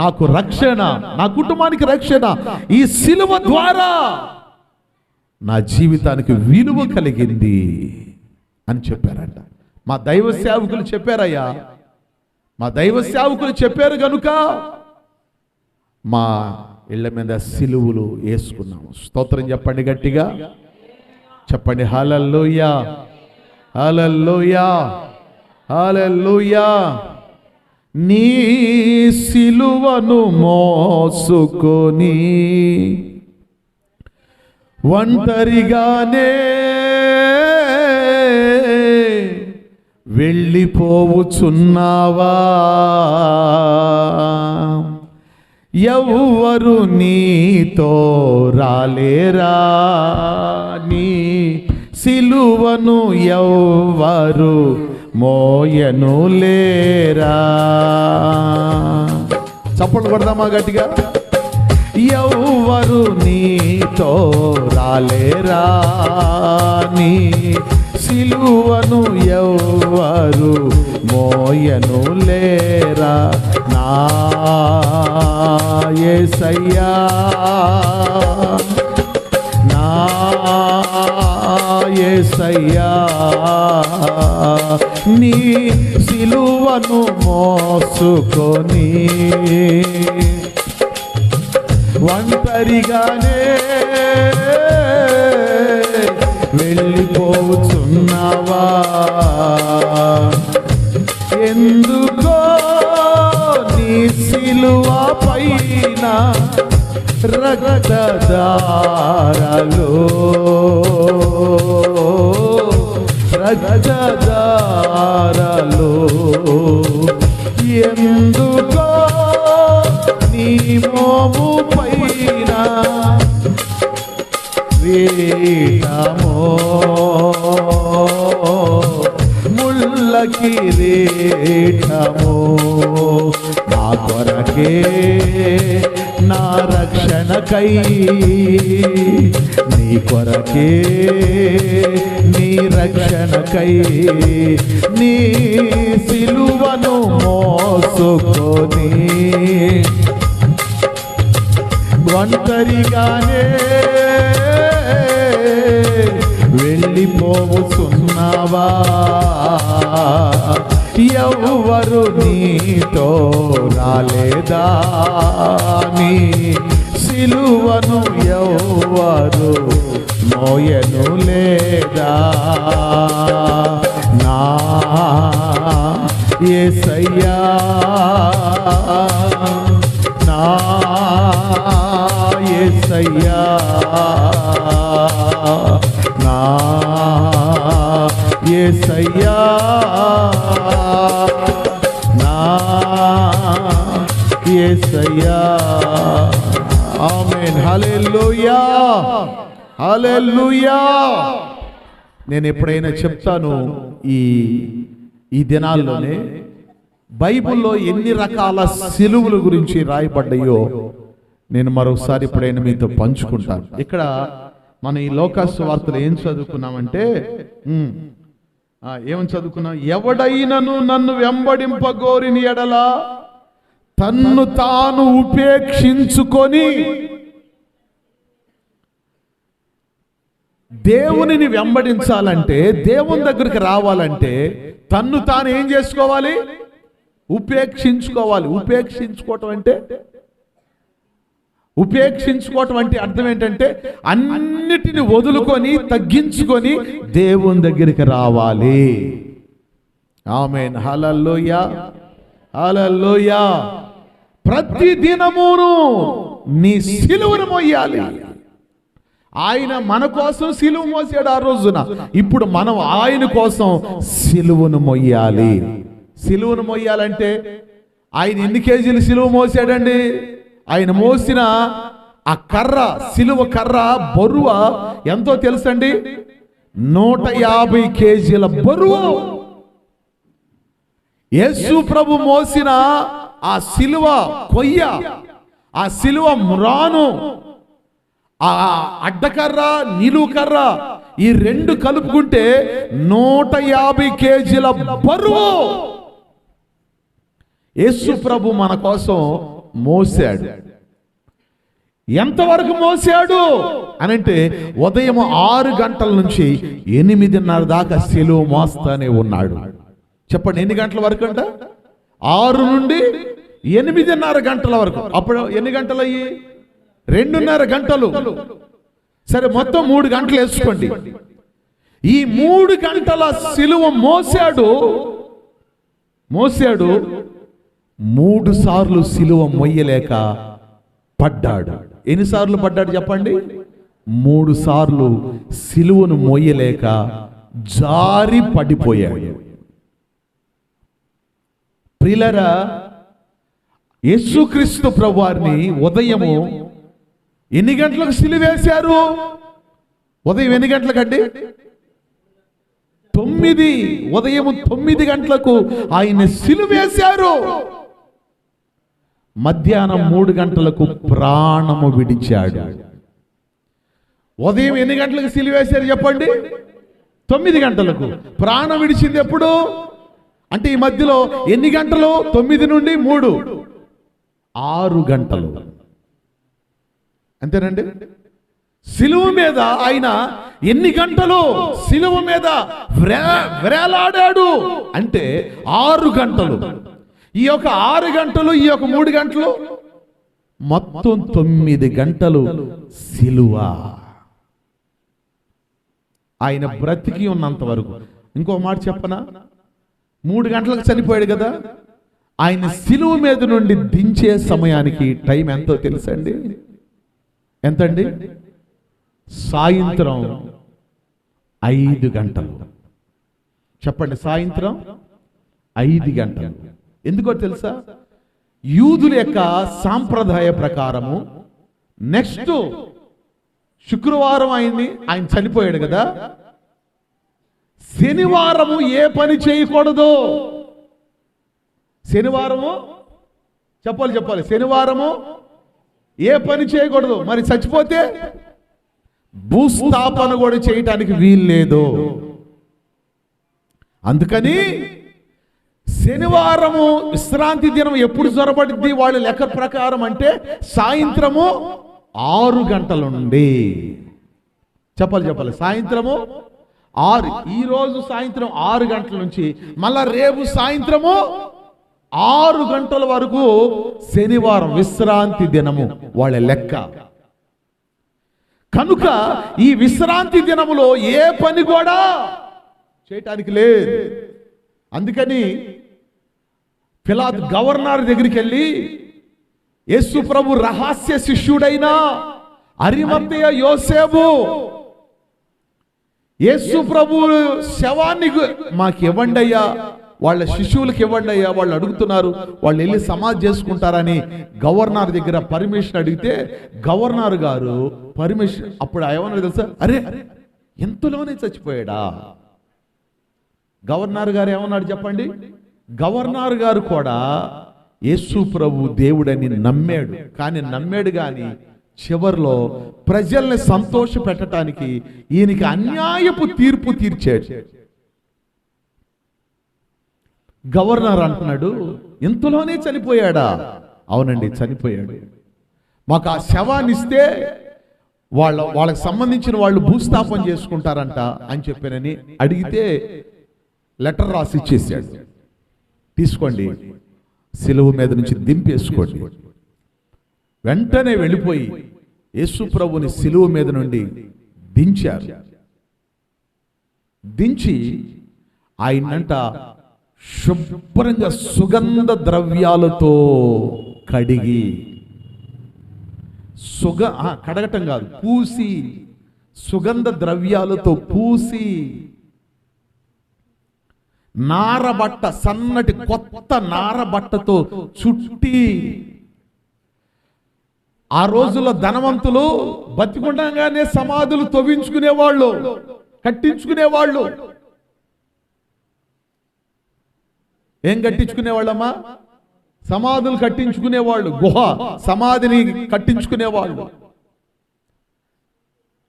[SPEAKER 1] నాకు రక్షణ, నా కుటుంబానికి రక్షణ. ఈ సిలువ ద్వారా నా జీవితానికి విలువ కలిగింది అని చెప్పారంట. మా దైవ సేవకులు చెప్పారయ్యా, మా దైవ సేవకులు చెప్పారు కనుక మా ఇళ్ళ మీద సిలువలు వేసుకున్నాము. స్తోత్రం చెప్పండి గట్టిగా. చెప్పండి హల్లెలూయా, హల్లెలూయా, హల్లెలూయా. నీ సిలువను మోసుకొని ఒంటరిగానే వెళ్ళిపోవుచున్నావా? ఎవ్వరు నీతో రాలేరా? నీ సిలువను ఎవ్వరు మోయను లేరా? చప్పట్లు కొడదామా గట్టిగా. ఎవ్వరు నీతో రాలేరా? నీ సిలువను ఎవ్వరు మోయను లేరా? నా యేసయ్యా, నా యేసయ్యా, నీ సిలువను మోసుకొని ఒంటరిగానే వెళ్ళిపోతున్నావా? ఎందుకో నీ సిలువ పైన రక్తధారలో, రక్తధారలో ఎందుకో నీ మోము పైన రేటమో ముళ్ళ కిరీటమో నా కొరకే, నా రక్షణకై, నీ కొరకే, నీ రక్షణకై నీ సిలువను మోసుకొని ఒంటరిగానే వెళ్ళిపోవుచున్నావా? ఎవ్వరు నీతో రాలేదా? నీ సిలువను ఎవ్వరు మోయను లేదా? నా యేసయ్యా, నా యేసయ్యా, నా యేసయ్యా, నా యేసయ్యా. ఆమేన్. హల్లెలూయా, హల్లెలూయా. నేను ఎప్పుడైనా చెప్తాను, ఈ దినాల్లోనే బైబిల్లో ఎన్ని రకాల సిలువల గురించి రాయబడ్డాయో నేను మరోసారి ఎప్పుడైనా మీతో పంచుకుంటాను. ఇక్కడ మన ఈ లోకాసు వార్తలు ఏం చదువుకున్నామంటే, ఏమని చదువుకున్నాం? ఎవడైనను నన్ను వెంబడింపగోరిని ఎడల తన్ను తాను ఉపేక్షించుకొని దేవునిని వెంబడించాలంటే, దేవుని దగ్గరికి రావాలంటే తన్ను తాను ఏం చేసుకోవాలి? ఉపేక్షించుకోవాలి. ఉపేక్షించుకోవటం అంటే ఉపేక్షించుకోవటం అంటే అర్థం ఏంటంటే అన్నిటిని వదులుకొని తగ్గించుకొని దేవుని దగ్గరికి రావాలి. ఆమేన్. హల్లెలూయా, హల్లెలూయా. ప్రతి దినమును నీ సిలువను మోయాలి. ఆయన మన కోసం సిలువ మోసాడు ఆ రోజున. ఇప్పుడు మనం ఆయన కోసం సిలువను మొయ్యాలి. సిలువను మొయ్యాలంటే ఆయన ఎన్ని కేజీలు సిలువ మోసాడండి? ఆయన మోసిన ఆ కర్ర, సిలువ కర్ర బరువ ఎంతో తెలుసండి? 150 కేజీల బరువు. యేసు ప్రభు మోసిన ఆ సిలువ కొయ్య, ఆ సిలువ మ్రాను, ఆ అడ్డకర్ర, నిలువు కర్ర, ఈ రెండు కలుపుకుంటే 150 కేజీల బరువు యేసు ప్రభు మన కోసం మోసాడు. ఎంతవరకు మోసాడు అనంటే ఉదయం 6 గంటల నుంచి 8:30 దాకా సిలువ మోస్తానే ఉన్నాడు. చెప్పండి, ఎన్ని గంటల వరకు అంట? 6 నుండి 8:30 గంటల వరకు. అప్పుడు ఎన్ని గంటలు అయ్యి? 2:30 గంటలు. సరే, మొత్తం 3 గంటలు వేసుకోండి. ఈ 3 గంటల సిలువ మోసాడు. 3 సార్లు సిలువ మొయ్యలేక పడ్డాడు. ఎన్నిసార్లు పడ్డాడు చెప్పండి? 3 సార్లు సిలువను మొయ్యలేక జారి పడిపోయాడు. ప్రియులారా, యేసుక్రీస్తు ప్రభువారిని ఉదయము ఎన్ని గంటలకు సిలువేశారు? ఉదయం ఎన్ని గంటలకండి? 9. ఉదయం 9 గంటలకు ఆయన సిలువేశారు. మధ్యాహ్నం 3 గంటలకు ప్రాణము విడిచాడు. ఉదయం ఎన్ని గంటలకు సిలువేశారు చెప్పండి? 9 గంటలకు. ప్రాణం విడిచింది ఎప్పుడు అంటే ఈ మధ్యలో ఎన్ని గంటలు? 9 నుండి 3, 6 గంటలు. అంతేనండి. సిలువ మీద ఆయన ఎన్ని గంటలు సిలువ మీద వేలాడాడు అంటే 6 గంటలు. ఈ యొక్క 6 గంటలు, ఈ యొక్క 3 గంటలు, మొత్తం 9 గంటలు సిలువ. ఆయన బ్రతికి ఉన్నంత వరకు. ఇంకో మాట చెప్పనా? 3 గంటలకు చనిపోయాడు కదా, ఆయన సిలువ మీద నుండి దించే సమయానికి టైం ఎంతో తెలుసండి? ఎంతండి? సాయంత్రం 5 గంటలు. చెప్పండి, సాయంత్రం 5 గంటలు. ఎందుకో తెలుసా? యూదుల యొక్క సాంప్రదాయ ప్రకారము నెక్స్ట్ శుక్రవారం ఆయన చనిపోయాడు కదా, శనివారము ఏ పని చేయకూడదు. శనివారము చెప్పాలి, శనివారము ఏ పని చేయకూడదు. మరి చచ్చిపోతే భూస్థాపన కూడా చేయటానికి వీలు లేదు. అందుకని శనివారము విశ్రాంతి దినం ఎప్పుడు జొరబడింది వాళ్ళ లెక్క ప్రకారం అంటే సాయంత్రము 6 గంటల నుండి. చెప్పాలి, సాయంత్రము 6. ఈ రోజు సాయంత్రం 6 గంటల నుంచి మళ్ళా రేపు సాయంత్రము 6 గంటల వరకు శనివారం విశ్రాంతి దినము వాళ్ళ లెక్క. కనుక ఈ విశ్రాంతి దినములో ఏ పని కూడా చేయటానికి లేదు. అందుకని పిలాతు గవర్నర్ దగ్గరికి వెళ్ళి యేసు ప్రభు రహస్య శిష్యుడైన అరిమత్తయ యోసేపు, యేసు ప్రభు శవాన్ని మాకు ఇవ్వండి అయ్యా, వాళ్ళ శిష్యులకు ఇవ్వండి అయ్యా, వాళ్ళు అడుగుతున్నారు, వాళ్ళు వెళ్ళి సమాధి చేసుకుంటారని గవర్నర్ దగ్గర పర్మిషన్ అడిగితే గవర్నర్ గారు పర్మిషన్ అప్పుడు ఏమన్నారు తెలుసా? అరే ఎంతలోనే చచ్చిపోయాడా? గవర్నర్ గారు ఏమన్నాడు చెప్పండి? గవర్నర్ గారు కూడా యేసు ప్రభు దేవుడని నమ్మాడు. కానీ చివరిలో ప్రజల్ని సంతోష పెట్టడానికి ఈయనకి అన్యాయపు తీర్పు తీర్చాడు. గవర్నర్ అంటున్నాడు, ఇంతలోనే చనిపోయాడా? అవునండి, చనిపోయాడు. మాకు ఆ శవాన్ని ఇస్తే వాళ్ళకి సంబంధించిన వాళ్ళు భూస్థాపన చేసుకుంటారంట అని చెప్పానని అడిగితే లెటర్ రాసి ఇచ్చేసాడు. తీసుకోండి, సిలువ మీద నుంచి దింపేసుకోండి. వెంటనే వెళ్ళిపోయి యేసు ప్రభుని సిలువ మీద నుండి దించారు. దించి ఆయనంట శుభ్రంగా సుగంధ ద్రవ్యాలతో కడిగి, కడగటం కాదు, పూసి, సుగంధ ద్రవ్యాలతో పూసి, నారబట్ట, సన్నటి కొత్త నారబట్టతో చుట్టి. ఆ రోజుల్లో ధనవంతులు బతికుండగానే సమాధులు తవ్వించుకునేవాళ్ళు, కట్టించుకునేవాళ్ళు. ఏం కట్టించుకునేవాళ్ళమ్మా? సమాధులు కట్టించుకునేవాళ్ళు, గుహ సమాధిని కట్టించుకునేవాళ్ళు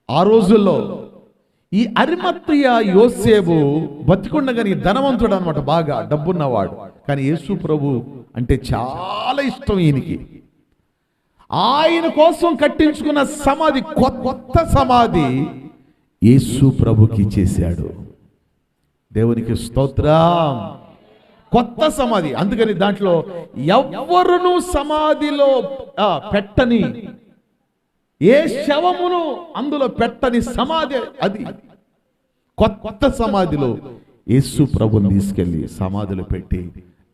[SPEAKER 1] ఆ రోజుల్లో. ఈ అరిమత్తయ్య యోసేపు బతికుండగానే ధనవంతుడు అనమాట, బాగా డబ్బున్నవాడు. కానీ యేసు ప్రభు అంటే చాలా ఇష్టం ఈయనకి. ఆయన కోసం కట్టించుకున్న సమాధి, కొత్త సమాధి యేసు ప్రభుకి చేశాడు. దేవునికి స్తోత్రం. కొత్త సమాధి. అందుకని దాంట్లో ఎవ్వరును సమాధిలో పెట్టని, ఏ శవమును అందులో పెట్టని సమాధి అది. కొత్త సమాధిలో యేసు ప్రభుని తీసుకెళ్లి సమాధిలో పెట్టి,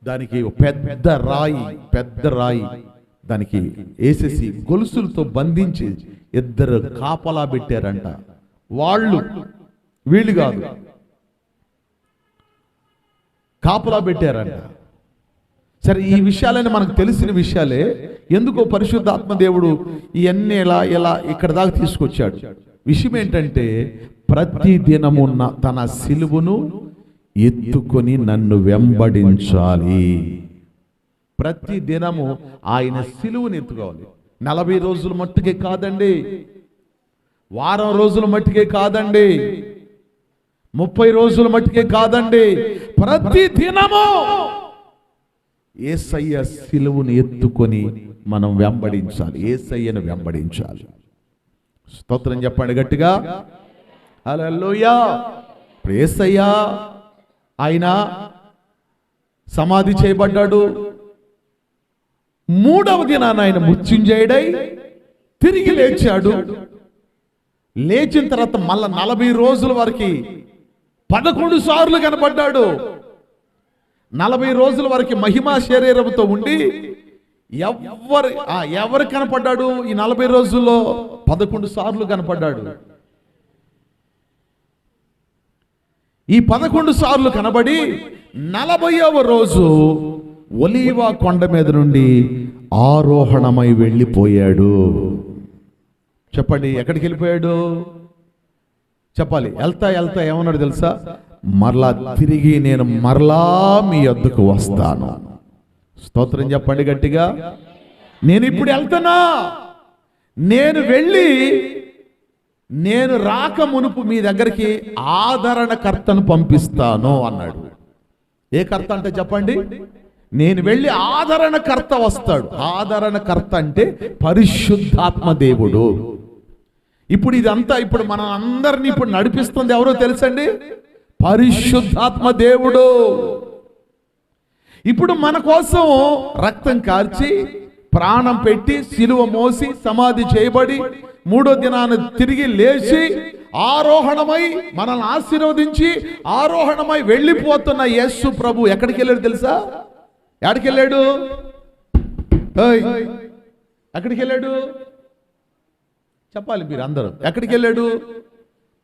[SPEAKER 1] దానికి పెద్ద రాయి దానికి వేసేసి గొలుసులతో బంధించి ఇద్దరు కాపలా పెట్టారంట. వీళ్ళు కాదు, కాపలా పెట్టారంట. సరే, ఈ విషయాలని మనకు తెలిసిన విషయాలే. ఎందుకో పరిశుద్ధాత్మ దేవుడు ఇవన్నీ ఎలా ఇక్కడ దాకా తీసుకొచ్చాడు. విషయం ఏంటంటే, ప్రతి దినము తన సిలువను ఎత్తుకొని నన్ను వెంబడించాలి. ప్రతి దినము ఆయన సిలువను ఎత్తుకోవాలి. 40 రోజుల మట్టుకే కాదండి, వారం రోజుల మట్టుకే కాదండి, 30 రోజుల మట్టుకే కాదండి, ప్రతి దినము యేసయ్య సిలువను ఎత్తుకొని మనం వెంబడించాలి. యేసయ్యను వెంబడించాలి. స్తోత్రం చెప్పండి గట్టిగా, హల్లెలూయా. ఇప్పుడు యేసయ్య ఆయన సమాధి చేయబడ్డాడు. 3వ దినాన ఆయన మృత్యుంజయుడై తిరిగి లేచాడు. లేచిన తర్వాత మళ్ళా 40 రోజుల వరకు 11 సార్లు కనపడ్డాడు. 40 రోజుల వరకు మహిమా శరీరంతో ఉండి ఎవరు కనపడ్డాడు? ఈ 40 రోజుల్లో 11 సార్లు కనపడ్డాడు. ఈ 11 సార్లు కనబడి 40వ రోజు ఒలీవ కొండ మీద నుండి ఆరోహణమై వెళ్ళిపోయాడు. చెప్పండి, ఎక్కడికి వెళ్ళిపోయాడు? చెప్పాలి. వెళ్తా ఏమన్నాడు తెలుసా? మరలా తిరిగి నేను మరలా మీ వద్దకు వస్తాను. స్తోత్రం చెప్పండి గట్టిగా. నేను ఇప్పుడు వెళ్తానా, నేను వెళ్ళి నేను రాక మునుపు మీ దగ్గరికి ఆదరణకర్తను పంపిస్తాను అన్నాడు. ఏ కర్త అంటే చెప్పండి? నేను వెళ్ళి ఆదరణకర్త వస్తాడు. ఆదరణకర్త అంటే పరిశుద్ధాత్మ దేవుడు. ఇప్పుడు ఇదంతా ఇప్పుడు మన అందరినీ ఇప్పుడు నడిపిస్తుంది ఎవరో తెలుసండి? పరిశుద్ధాత్మ దేవుడు. ఇప్పుడు మన కోసం రక్తం కార్చి ప్రాణం పెట్టి సిలువ మోసి సమాధి చేయబడి 3వ దినాన తిరిగి లేచి ఆరోహణమై మనల్ని ఆశీర్వదించి ఆరోహణమై వెళ్ళిపోతున్న యేసు ప్రభు ఎక్కడికి వెళ్ళాడు తెలుసా? ఎక్కడికి వెళ్ళాడు? ఎక్కడికి వెళ్ళాడు చెప్పాలి మీరు అందరూ. ఎక్కడికి వెళ్ళాడు?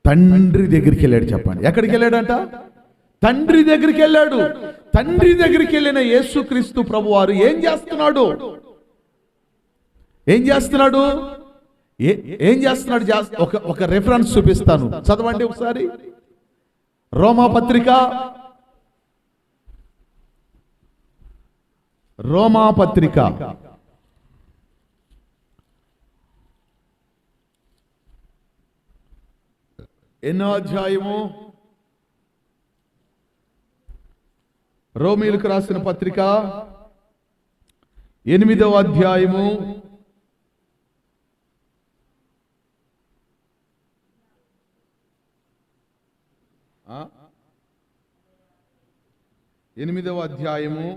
[SPEAKER 1] తండ్రి దగ్గరికి వెళ్ళాడు. చెప్పండి, ఎక్కడికి వెళ్ళాడంట? తండ్రి దగ్గరికి వెళ్ళాడు. తండ్రి దగ్గరికి వెళ్ళిన యేసుక్రీస్తు ప్రభు వారు ఏం చేస్తున్నాడు? ఒక రెఫరెన్స్ చూపిస్తాను, చదవండి ఒకసారి. రోమాపత్రిక ఎన్నో అధ్యాయము? రోమీయులకు రాసిన పత్రిక 8వ అధ్యాయము 8వ అధ్యాయము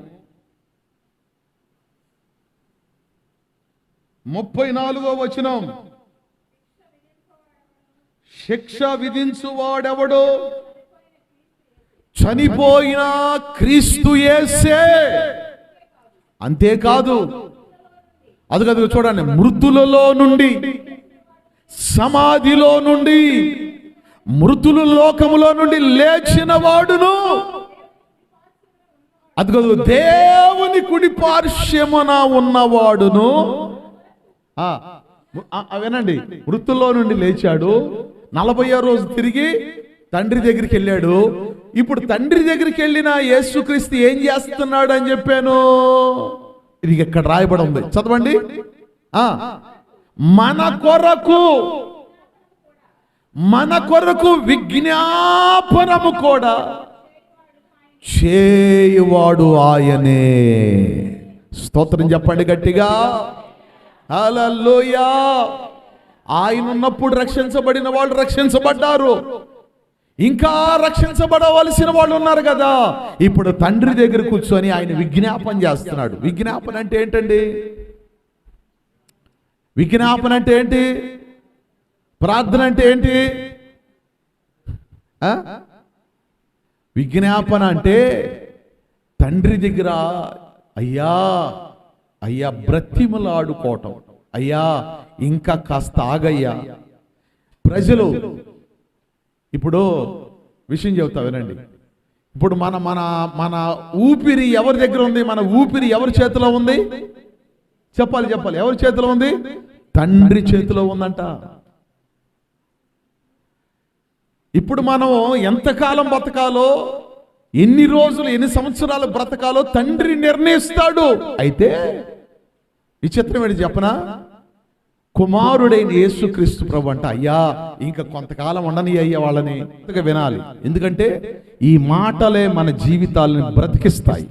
[SPEAKER 1] 34వ వచనం, శిక్ష విధించువాడెవడో చనిపోయిన క్రీస్తు యేసే. అంతేకాదు, అది చూడండి, మృతులలో నుండి, సమాధిలో నుండి, మృతుల లోకములో నుండి లేచిన వాడును, అది దేవుని కుడి పార్శ్వమున ఉన్నవాడును. వినండి, మృతుల్లో నుండి లేచాడు, 40వ రోజు తిరిగి తండ్రి దగ్గరికి వెళ్ళాడు. ఇప్పుడు తండ్రి దగ్గరికి వెళ్ళిన యేసుక్రీస్తు ఏం చేస్తున్నాడు అని చెప్పాను. ఇది ఇక్కడ రాయబడి ఉంది, చదవండి. మన కొరకు విజ్ఞాపనము కూడా చేయువాడు ఆయనే. స్తోత్రం చెప్పండి గట్టిగా, హల్లెలూయా. ఆయన ఉన్నప్పుడు రక్షించబడిన వాళ్ళు రక్షించబడ్డారు, ఇంకా రక్షించబడవలసిన వాళ్ళు ఉన్నారు కదా. ఇప్పుడు తండ్రి దగ్గర కూర్చొని ఆయన విజ్ఞాపన చేస్తున్నాడు. విజ్ఞాపన అంటే ఏంటండి? విజ్ఞాపన అంటే ఏంటి? ప్రార్థన అంటే ఏంటి? విజ్ఞాపన అంటే తండ్రి దగ్గర అయ్యా అయ్యా బ్రతిమలాడుకోవటం. అయ్యా ఇంకా కాస్త ఆగయ్యా. ప్రజలు ఇప్పుడు విషయం చెబుతా వినండి. ఇప్పుడు మన మన మన ఊపిరి ఎవరి దగ్గర ఉంది? మన ఊపిరి ఎవరి చేతిలో ఉంది? చెప్పాలి చెప్పాలి. ఎవరి చేతిలో ఉంది? తండ్రి చేతిలో ఉందంట. ఇప్పుడు మనం ఎంతకాలం బ్రతకాలో, ఎన్ని రోజులు, ఎన్ని సంవత్సరాలు బ్రతకాలో తండ్రి నిర్ణయిస్తాడు. అయితే విచిత్రం ఏంటి చెప్పనా? కుమారుడైన యేసుక్రీస్తు ప్రభు అంట, అయ్యా ఇంకా కొంతకాలం ఉండని అయ్యా వాళ్ళని వినాలి. ఎందుకంటే ఈ మాటలే మన జీవితాలను బ్రతికిస్తాయి.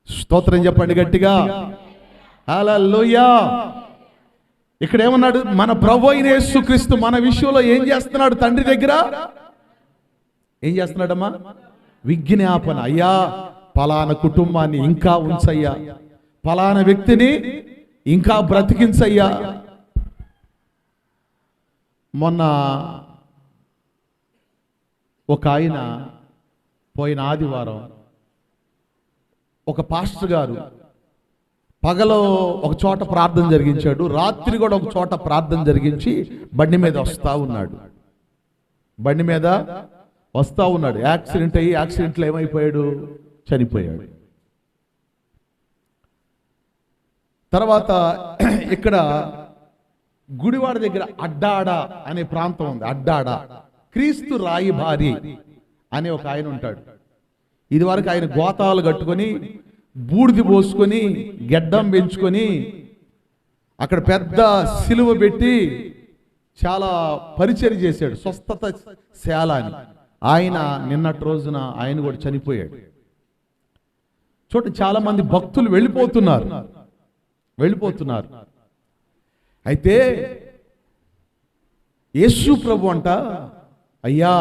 [SPEAKER 1] స్తోత్రం చెప్పండి గట్టిగా, హల్లెలూయా. ఇక్కడ ఏమన్నాడు? మన ప్రభు అయిన యేసుక్రీస్తు మన విషయంలో ఏం చేస్తున్నాడు? తండ్రి దగ్గర ఏం చేస్తున్నాడమ్మా? విజ్ఞాపన. అయ్యా పలానా కుటుంబాన్ని ఇంకా ఉంచయ్యా, పలానా వ్యక్తిని ఇంకా బ్రతికించయ్యా. మొన్న ఒక ఆయన పోయిన ఆదివారం ఒక పాస్టర్ గారు పగలో ఒక చోట ప్రార్థన జరిగించాడు, రాత్రి కూడా ఒక చోట ప్రార్థన జరిగించి బండి మీద వస్తా ఉన్నాడు. బండి మీద వస్తా ఉన్నాడు. యాక్సిడెంట్ అయ్యి యాక్సిడెంట్లో ఏమైపోయాడు? చనిపోయాడు. తర్వాత ఇక్కడ గుడివాడ దగ్గర అడ్డాడ అనే ప్రాంతం ఉంది. అడ్డాడ క్రీస్తు రాయిబారి అనే ఒక ఆయన ఉంటాడు. ఇది వరకు ఆయన గోతాలు కట్టుకొని, బూడిది పోసుకొని, గెడ్డం పెంచుకొని, అక్కడ పెద్ద సిలువ పెట్టి చాలా పరిచర్య చేశాడు, స్వస్థత శాల అని. ఆయన నిన్నటి రోజున ఆయన కూడా చనిపోయాడు. చూడండి, చాలా మంది భక్తులు వెళ్ళిపోతున్నారు. అయితే యేసు ప్రభు అంట, అయ్యా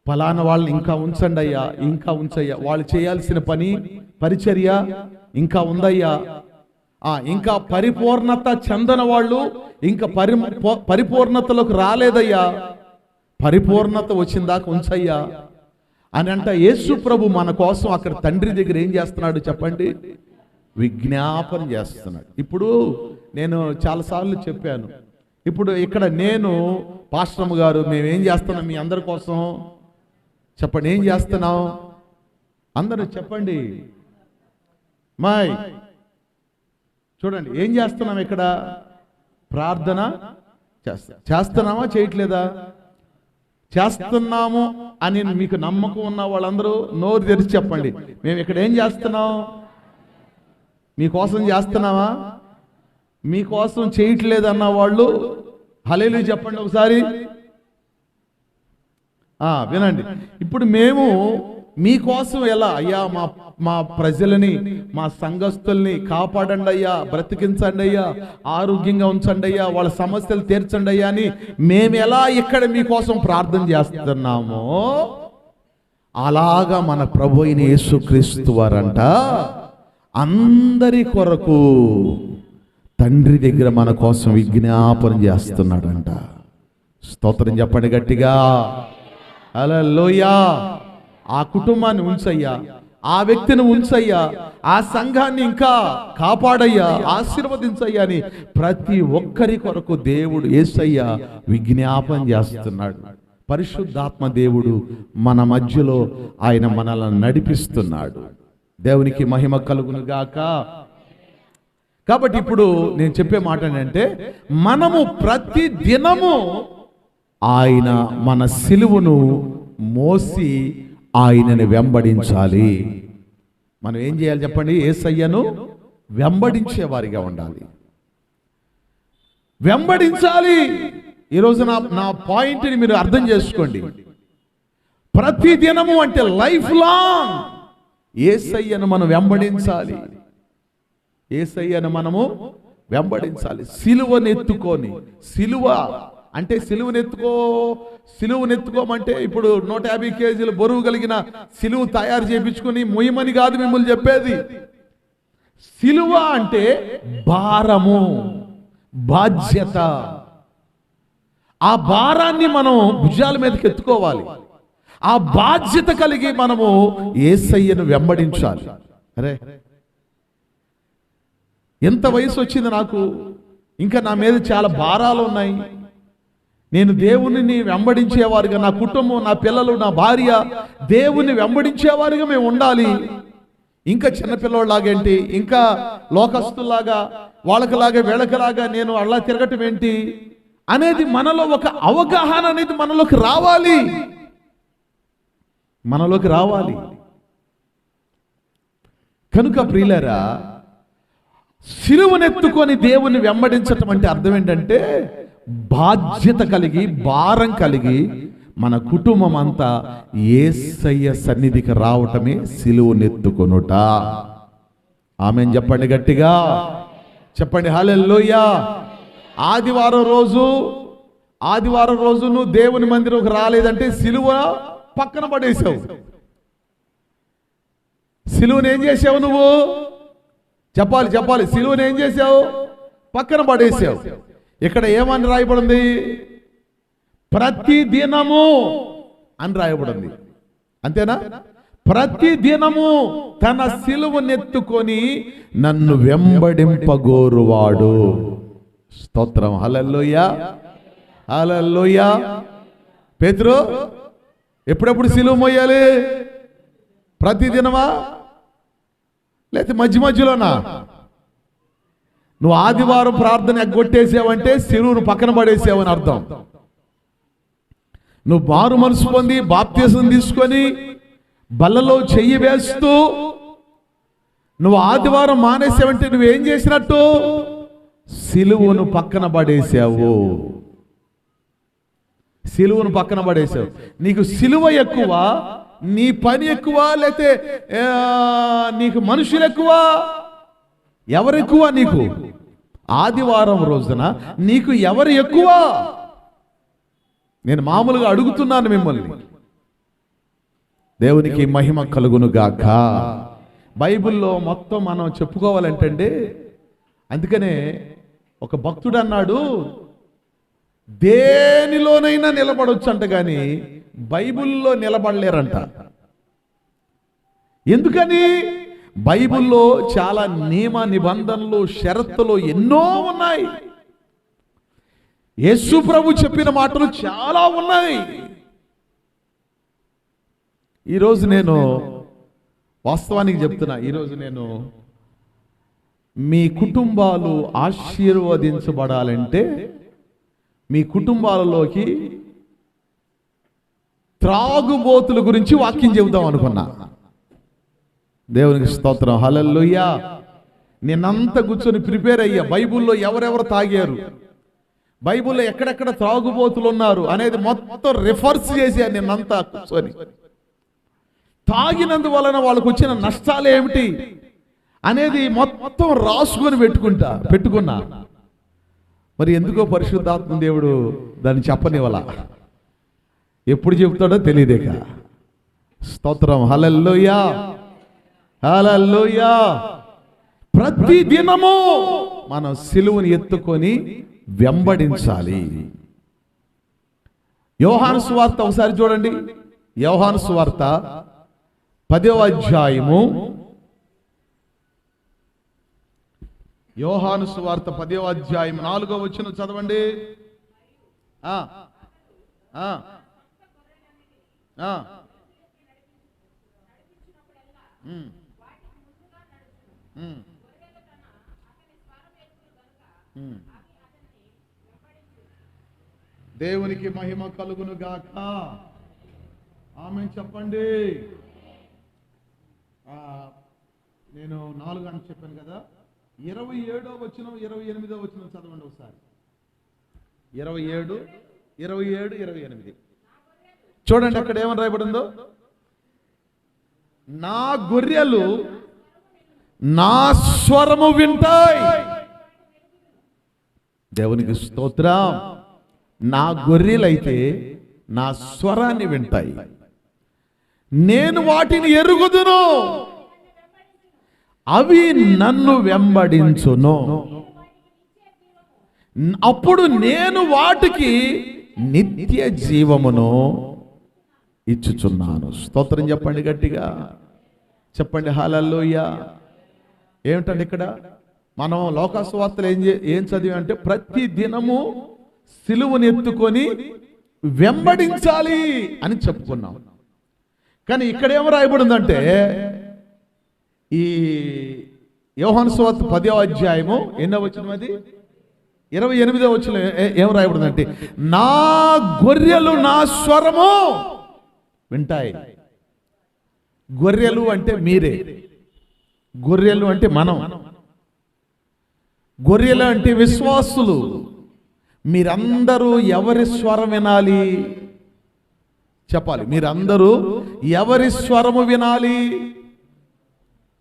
[SPEAKER 1] ఫలానా వాళ్ళని ఇంకా ఉంచండి అయ్యా, ఇంకా ఉంచయ్యా, వాళ్ళు చేయాల్సిన పని పరిచర్య ఇంకా ఉందయ్యా, ఇంకా పరిపూర్ణత చెందన వాళ్ళు ఇంకా పరిపూర్ణతలోకి రాలేదయ్యా, పరిపూర్ణత వచ్చిన దాకా ఉంచయ్యా అని అంట. యేసు ప్రభు మన కోసం అక్కడ తండ్రి దగ్గర ఏం చేస్తున్నాడు చెప్పండి? విజ్ఞాపన చేస్తున్నాడు. ఇప్పుడు నేను చాలాసార్లు చెప్పాను, ఇప్పుడు ఇక్కడ నేను పాస్టమ్ గారు మేమేం చేస్తున్నాం మీ అందరి కోసం? చెప్పండి, ఏం చేస్తున్నాం? అందరూ చెప్పండి. మాయ్ చూడండి, ఏం చేస్తున్నాం ఇక్కడ? ప్రార్థన చేస్తున్నామా చేయట్లేదా? చేస్తున్నాము అని మీకు నమ్మకం ఉన్న వాళ్ళందరూ నోరు తెరిచి చెప్పండి, మేము ఇక్కడ ఏం చేస్తున్నాం? మీకోసం చేస్తున్నావా? మీకోసం చేయట్లేదు అన్న వాళ్ళు హల్లెలూయా చెప్పండి ఒకసారి. వినండి, ఇప్పుడు మేము మీకోసం ఎలా? అయ్యా మా ప్రజలని, మా సంఘస్థుల్ని కాపాడండి అయ్యా, బ్రతికించండి అయ్యా, ఆరోగ్యంగా ఉంచండి అయ్యా, వాళ్ళ సమస్యలు తీర్చండి అయ్యా అని మేము ఎలా ఇక్కడ మీకోసం ప్రార్థన చేస్తున్నామో, అలాగా మన ప్రభు అయిన యేసుక్రీస్తు వారంట అందరి కొరకు తండ్రి దగ్గర మన కోసం విజ్ఞాపన చేస్తున్నాడంట. స్తోత్రం చెప్పండి గట్టిగా. హల్లెలూయా. ఆ కుటుంబాన్ని ఉంచయ్యా, ఆ వ్యక్తిని ఉంచయ్యా, ఆ సంఘాన్ని ఇంకా కాపాడయ్యా, ఆశీర్వదించయ్యా అని ప్రతి ఒక్కరి కొరకు దేవుడు యేసయ్య విజ్ఞాపన చేస్తున్నాడు. పరిశుద్ధాత్మ దేవుడు మన మధ్యలో ఆయన మనల్ని నడిపిస్తున్నాడు. దేవునికి మహిమ కలుగును గాక. కాబట్టి ఇప్పుడు నేను చెప్పే మాట ఏంటంటే, మనము ప్రతి దినము ఆయన మన సిలువను మోసి ఆయనని వెంబడించాలి. మనం ఏం చేయాలి చెప్పండి? యేసయ్యను వెంబడించే వారిగా ఉండాలి, వెంబడించాలి. ఈరోజు నా పాయింట్ని మీరు అర్థం చేసుకోండి. ప్రతి దినము అంటే లైఫ్ లాంగ్ యేసయ్యను మనం వెంబడించాలి, యేసయ్యను మనము వెంబడించాలి. సిలువనెత్తుకొని, సిలువ అంటే సిలువనెత్తుకోమంటే ఇప్పుడు 150 కేజీల బరువు కలిగిన సిలువ తయారు చేయించుకొని మొయ్యమని కాదు మిమ్మల్ని చెప్పేది. సిలువ అంటే భారము, బాధ్యత. ఆ భారాన్ని మనం భుజాల మీదకి ఎత్తుకోవాలి. ఆ బాధ్యత కలిగి మనము యేసయ్యను వెంబడించాలి. అరే, ఎంత వయసు వచ్చింది నాకు, ఇంకా నా మీద చాలా భారాలు ఉన్నాయి. నేను దేవుని వెంబడించేవారుగా, నా కుటుంబం, నా పిల్లలు, నా భార్య దేవుని వెంబడించేవారుగా మేము ఉండాలి. ఇంకా చిన్నపిల్లలాగేంటి, ఇంకా లోకస్తులాగా, వాళ్ళకిలాగా వీళ్ళకిలాగా నేను అలా తిరగటం ఏంటి అనేది మనలో ఒక అవగాహన అనేది మనలోకి రావాలి. కనుక ప్రియులారా, సిలువనెత్తుకొని దేవుని వెంబడించటం అంటే అర్థం ఏంటంటే, బాధ్యత కలిగి, భారం కలిగి మన కుటుంబం అంతా యేసయ్య సన్నిధికి రావటమే సిలువనెత్తుకొనుట. ఆమేన్ చెప్పండి గట్టిగా, చెప్పండి హల్లెలూయా. ఆదివారం రోజు నువ్వు దేవుని మందిరంకి రాలేదంటే సిలువ పక్కన పడేసావు. సిలువను ఏం చేసావు నువ్వు? చెప్పాలి. సిలువను ఏం చేసావు? పక్కన పడేసావు. ఇక్కడ ఏమని రాయబడింది? ప్రతి దినము అని రాయబడింది. అంతేనా? ప్రతి దినము తన సిలువనెత్తుకొని నన్ను వెంబడింపగోరువాడు. స్తోత్రం. హల్లెలూయా, హల్లెలూయా. పేతురు ఎప్పుడెప్పుడు సిలువ మోయాలి? ప్రతి దినమా లేకపోతే మధ్యలోనా? నువ్వు ఆదివారం ప్రార్థన ఎగ్గొట్టేసావంటే సిలువను పక్కన పడేసావని అర్థం. నువ్వు మారు మనసు పొంది బాప్తిసం తీసుకొని బల్లలో చెయ్యి వేస్తూ నువ్వు ఆదివారం మానేసావంటే నువ్వేం చేసినట్టు? సిలువను పక్కన పడేసావు. సిలువను పక్కన పడేసావు. నీకు సిలువ ఎక్కువ, నీ పని ఎక్కువ, లేకపోతే నీకు మనుషులు ఎక్కువ? ఎవరెక్కువ నీకు? ఆదివారం రోజున నీకు ఎవరు ఎక్కువ? నేను మామూలుగా అడుగుతున్నాను మిమ్మల్ని. దేవునికి మహిమ కలుగును గాక. బైబిల్లో మొత్తం మనం చెప్పుకోవాలంటే, అందుకనే ఒక భక్తుడు అన్నాడు, దేనిలోనైనా నిలబడొచ్చు అంట, కానీ బైబిల్లో నిలబడలేరంట. ఎందుకని? బైబిల్లో చాలా నియమ నిబంధనలు, షరతులు ఎన్నో ఉన్నాయి. యేసు ప్రభు చెప్పిన మాటలు చాలా ఉన్నాయి. ఈరోజు నేను వాస్తవానికి చెప్తున్నా, ఈరోజు నేను మీ కుటుంబాలు ఆశీర్వదించబడాలంటే మీ కుటుంబాలలోకి త్రాగుబోతుల గురించి వాక్యం చెబుదాం అనుకున్నా. దేవునికి స్తోత్రం. హల్లెలూయా. నేనంతా కూర్చొని ప్రిపేర్ అయ్యా. బైబిల్లో ఎవరెవరు తాగారు, బైబిల్లో ఎక్కడెక్కడ త్రాగుబోతులు ఉన్నారు అనేది మొత్తం రిఫర్స్ చేశా. నిన్నంతా కూర్చొని తాగినందువలన వాళ్ళకు వచ్చిన నష్టాలు ఏమిటి అనేది మొత్తం రాసుకొని పెట్టుకున్నా. మరి ఎందుకో పరిశుద్ధాత్మ దేవుడు దాన్ని చెప్పనివ్వాల. ఎప్పుడు చెప్తాడో తెలియదేక. స్తోత్రం. హల్లెలూయా, హల్లెలూయా. ప్రతి దినము మనం సిలువను ఎత్తుకొని వెంబడించాలి. యోహాను సువార్త ఒకసారి చూడండి. యోహాను సువార్త 10వ అధ్యాయము. యోహాను సువార్త 10వ అధ్యాయం 4వ వచనం చదవండి. దేవునికి మహిమ కలుగును గాక. ఆమేన్ చెప్పండి. నేను 4 అని చెప్పాను కదా. 27వ వచనం 28వ వచనం చదవండి ఒకసారి. 27, 27, 28 చూడండి. అక్కడ ఏమని రాయబడిందో, నా గొర్రెలు నా స్వరము వింటాయి. దేవునికి స్తోత్రం. నా గొర్రెలైతే నా స్వరాన్ని వింటాయి, నేను వాటిని ఎరుగుదును, అవి నన్ను వెంబడించును, అప్పుడు నేను వాటికి నిత్య జీవమును ఇచ్చుచున్నాను. స్తోత్రం చెప్పండి గట్టిగా, చెప్పండి హల్లెలూయా. ఏమిటండి ఇక్కడ మనం లోకాసువార్తలు ఏం చదివామంటే, ప్రతి దినము సిలువను ఎత్తుకొని వెంబడించాలి అని చెప్పుకున్నాం. కానీ ఇక్కడ ఏమో రాయబడిందంటే, ఈ యోహాను సువార్త 10వ అధ్యాయము ఎన్నో వచనం, అది 28వ వచనం ఏం రాయబడిందంటే, నా గొర్రెలు నా స్వరము వింటాయి. గొర్రెలు అంటే మీరే, గొర్రెలు అంటే మనం, గొర్రెలు అంటే విశ్వాసులు. మీరందరూ ఎవరి స్వరం వినాలి చెప్పాలి. మీరందరూ ఎవరి స్వరము వినాలి?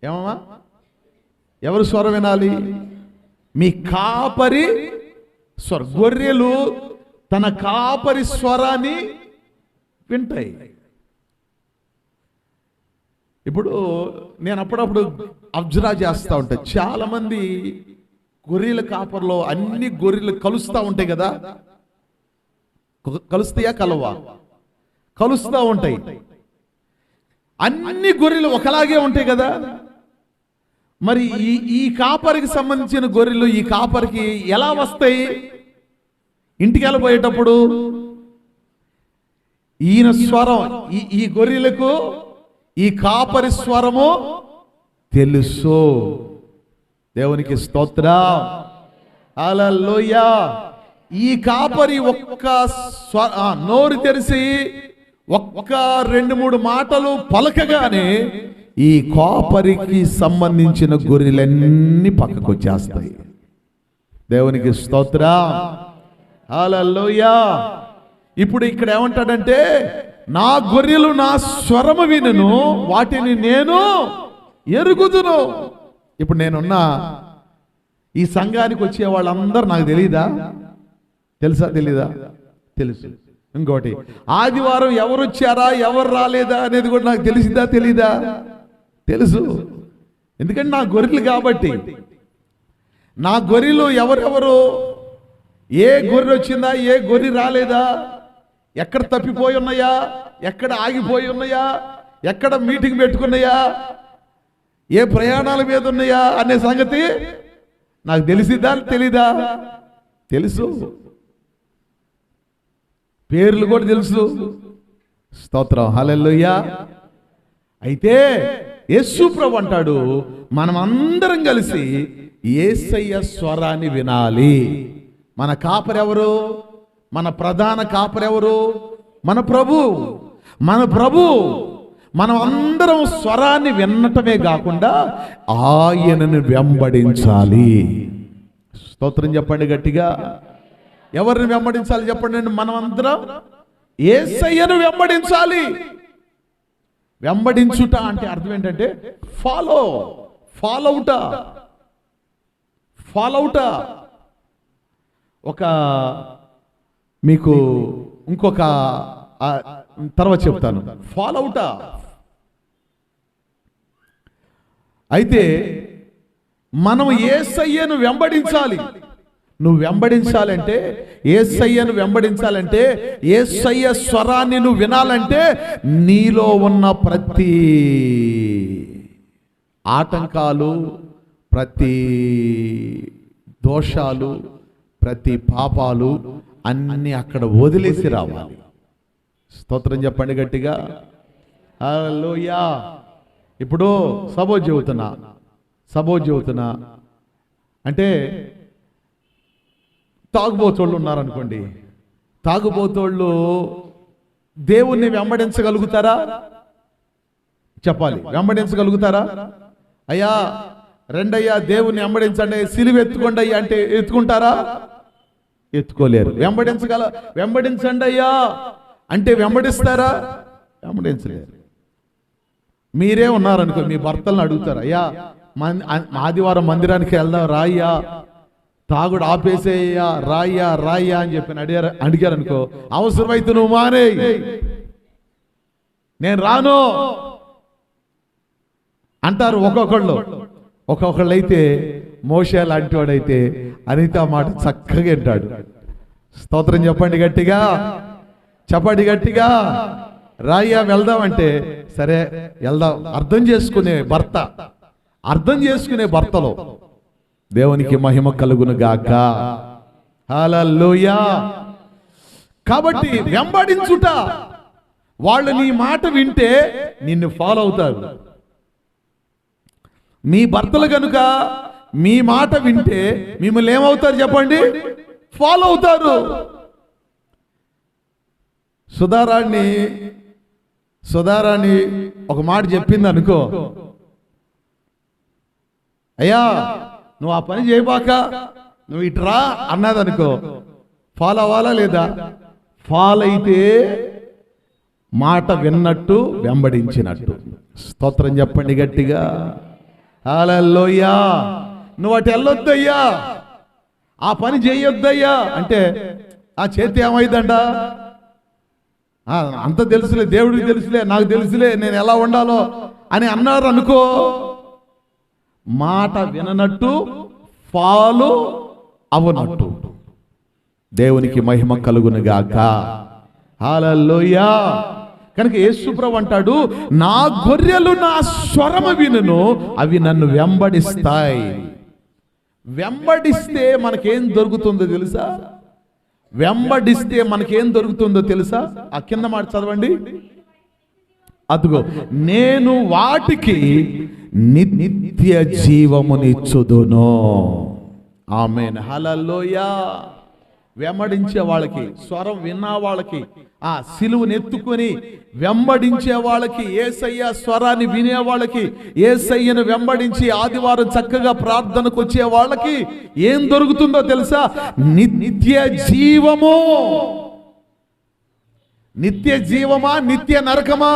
[SPEAKER 1] ఏమమ్మా, ఎవరి స్వరం వినాలి? మీ కాపరి స్వరం. గొర్రెలు తన కాపరి స్వరాన్ని వింటాయి. ఇప్పుడు నేను అప్పుడప్పుడు అబ్జర్వ్ చేస్తూ ఉంటా, చాలా మంది గొర్రెల కాపర్లో అన్ని గొర్రెలు కలుస్తూ ఉంటాయి కదా. కలుస్తాయా కలవా? కలుస్తూ ఉంటాయి. అన్ని గొర్రెలు ఒకలాగే ఉంటాయి కదా. మరి ఈ కాపరికి సంబంధించిన గొర్రెలు ఈ కాపరికి ఎలా వస్తాయి? ఇంటికి వెళ్ళిపోయేటప్పుడు ఈయన స్వరం, ఈ గొర్రెలకు ఈ కాపరి స్వరము తెలుసు. దేవునికి స్తోత్రం, హల్లెలూయా. ఈ కాపరి ఒక్క నోరు తెరిచి ఒక్క 2-3 మాటలు పలకగానే ఈ కాపరికి సంబంధించిన గొర్రెలన్నీ పక్కకు వచ్చేస్తాయి. దేవునికి స్తోత్రం, హల్లెలూయా. ఇప్పుడు ఇక్కడ ఏమంటాడంటే, నా గొర్రెలు నా స్వరము వినును, వాటిని నేను ఎరుగుదును. ఇప్పుడు నేనున్న ఈ సంఘానికి వచ్చే వాళ్ళందరూ నాకు తెలీదా? తెలుసా తెలీదా? తెలుసు. ఇంకోటి, ఆదివారం ఎవరు వచ్చారా ఎవరు రాలేదా అనేది కూడా నాకు తెలిసిందా తెలీదా? తెలుసు. ఎందుకంటే నా గొర్రెలు కాబట్టి. నా గొర్రెలు ఎవరెవరు, ఏ గొర్రె వచ్చిందా ఏ గొర్రె రాలేదా, ఎక్కడ తప్పిపోయి ఉన్నాయా, ఎక్కడ ఆగిపోయి ఉన్నాయా, ఎక్కడ మీటింగ్ పెట్టుకున్నాయా, ఏ ప్రయాణాల మీద ఉన్నాయా అనే సంగతి నాకు తెలిసిద్దా తెలీదా? తెలుసు. పేర్లు కూడా తెలుసు. స్తోత్రం, హల్లెలూయా. అయితే యేసు ప్రభు అంటాడు, మనం అందరం కలిసి యేసయ్య స్వరాన్ని వినాలి. మన కాపరెవరు? మన ప్రధాన కాపరెవరు? మన ప్రభు. మన ప్రభు. మనం అందరం స్వరాన్ని వినటమే కాకుండా ఆయనను వెంబడించాలి. స్తోత్రం చెప్పండి గట్టిగా. ఎవరిని వెంబడించాలి చెప్పండి? మనం అందరం యేసయ్యను వెంబడించాలి. వెంబడించుట అంటే అర్థం ఏంటంటే ఫాలోవుట. ఒక మీకు ఇంకొక తర్వాత చెప్తాను. ఫాలోవుట అయితే మనం యేసయ్యను వెంబడించాలి. నువ్వు వెంబడించాలంటే, యేసయ్యను వెంబడించాలంటే, యేసయ్య స్వరాన్ని నువ్వు వినాలంటే నీలో ఉన్న ప్రతి ఆటంకాలు, ప్రతి దోషాలు, ప్రతి పాపాలు అన్నీ అక్కడ వదిలేసి రావాలి. స్తోత్రం చెప్పండి గట్టిగా, హల్లెలూయా. ఇప్పుడు సపోజ్ చెబుతున్నా అంటే తాగుబోతోళ్ళు ఉన్నారనుకోండి. తాగుబోతోళ్ళు దేవుణ్ణి వెంబడించగలుగుతారా? చెప్పాలి, వెంబడించగలుగుతారా? అయ్యా రెండయ్యా దేవుణ్ణి వెంబడించండి, సిలువ ఎత్తుకోండి అయ్యా అంటే ఎత్తుకుంటారా? ఎత్తుకోలేరు. వెంబడించండి అయ్యా అంటే వెంబడిస్తారా? వెంబడించలేరు. మీరే ఉన్నారనుకో, మీ భర్తలను అడుగుతారు, అయ్యా ఆదివారం మందిరానికి వెళ్దాం రాయ్యా, తాగుడు ఆపేసేయ్యా, రాయ్యా అని చెప్పి అడిగారు అనుకో, అవసరమైతే నువ్వు మానే, నేను రాను అంటారు. ఒక్కొక్కళ్ళు అయితే మోషే లాంటి వాడైతే అనిత మాట చక్కగా వింటాడు. స్తోత్రం చెప్పండి గట్టిగా, రాయ్యా వెళ్దామంటే సరే వెళ్దాం. అర్థం చేసుకునే భర్తలో దేవునికి మహిమ కలుగును గాక. హల్లెలూయా. కాబట్టి వెంబడించుట, వాళ్ళు నీ మాట వింటే నిన్ను ఫాలో అవుతారు. మీ భర్తలు కనుక మీ మాట వింటే మిమ్మల్ని ఏమవుతారు చెప్పండి? ఫాలో అవుతారు. సుధారాణి ఒక మాట చెప్పింది అనుకో, అయ్యా నువ్వు ఆ పని చేయబాక, నువ్వు ఇట్రా అన్నది అనుకో, ఫాలో అవ్వాలా లేదా? ఫాలో అయితే మాట విన్నట్టు, వెంబడించినట్టు. స్తోత్రం చెప్పండి గట్టిగా, హల్లెలూయా. నువ్వు అటు వెళ్ళొద్దయ్యా, ఆ పని చేయొద్దయ్యా అంటే ఆ చేతి ఏమైందంట? అంత తెలుసులే, దేవుడికి తెలుసులే, నాకు తెలుసులే నేను ఎలా ఉండాలో అని అన్నారు అనుకో, మాట విననట్టు, ఫాలో అవనట్టు. దేవునికి మహిమ కలుగును గాక. హల్లెలూయా. కనుక యేసుప్రభు అంటాడు, నా గొర్రెలు నా స్వరము వినును, అవి నన్ను వెంబడిస్తాయి. వెంబడిస్తే మనకేం దొరుకుతుందో తెలుసా? ఆ కింద మాట చదవండి. అదిగో నేను వాటికి నిత్య జీవమునిచ్చుదును. ఆమేన్, హల్లెలూయా. వెంబడించే వాళ్ళకి, స్వరం విన్న వాళ్ళకి, ఆ సిలువను ఎత్తుకొని వెంబడించే వాళ్ళకి, యేసయ్య స్వరాన్ని వినే వాళ్ళకి, యేసయ్యను వెంబడించి ఆదివారం చక్కగా ప్రార్థనకు వచ్చే వాళ్ళకి ఏం దొరుకుతుందో తెలుసా? నిత్య జీవము. నిత్య జీవమా, నిత్య నరకమా?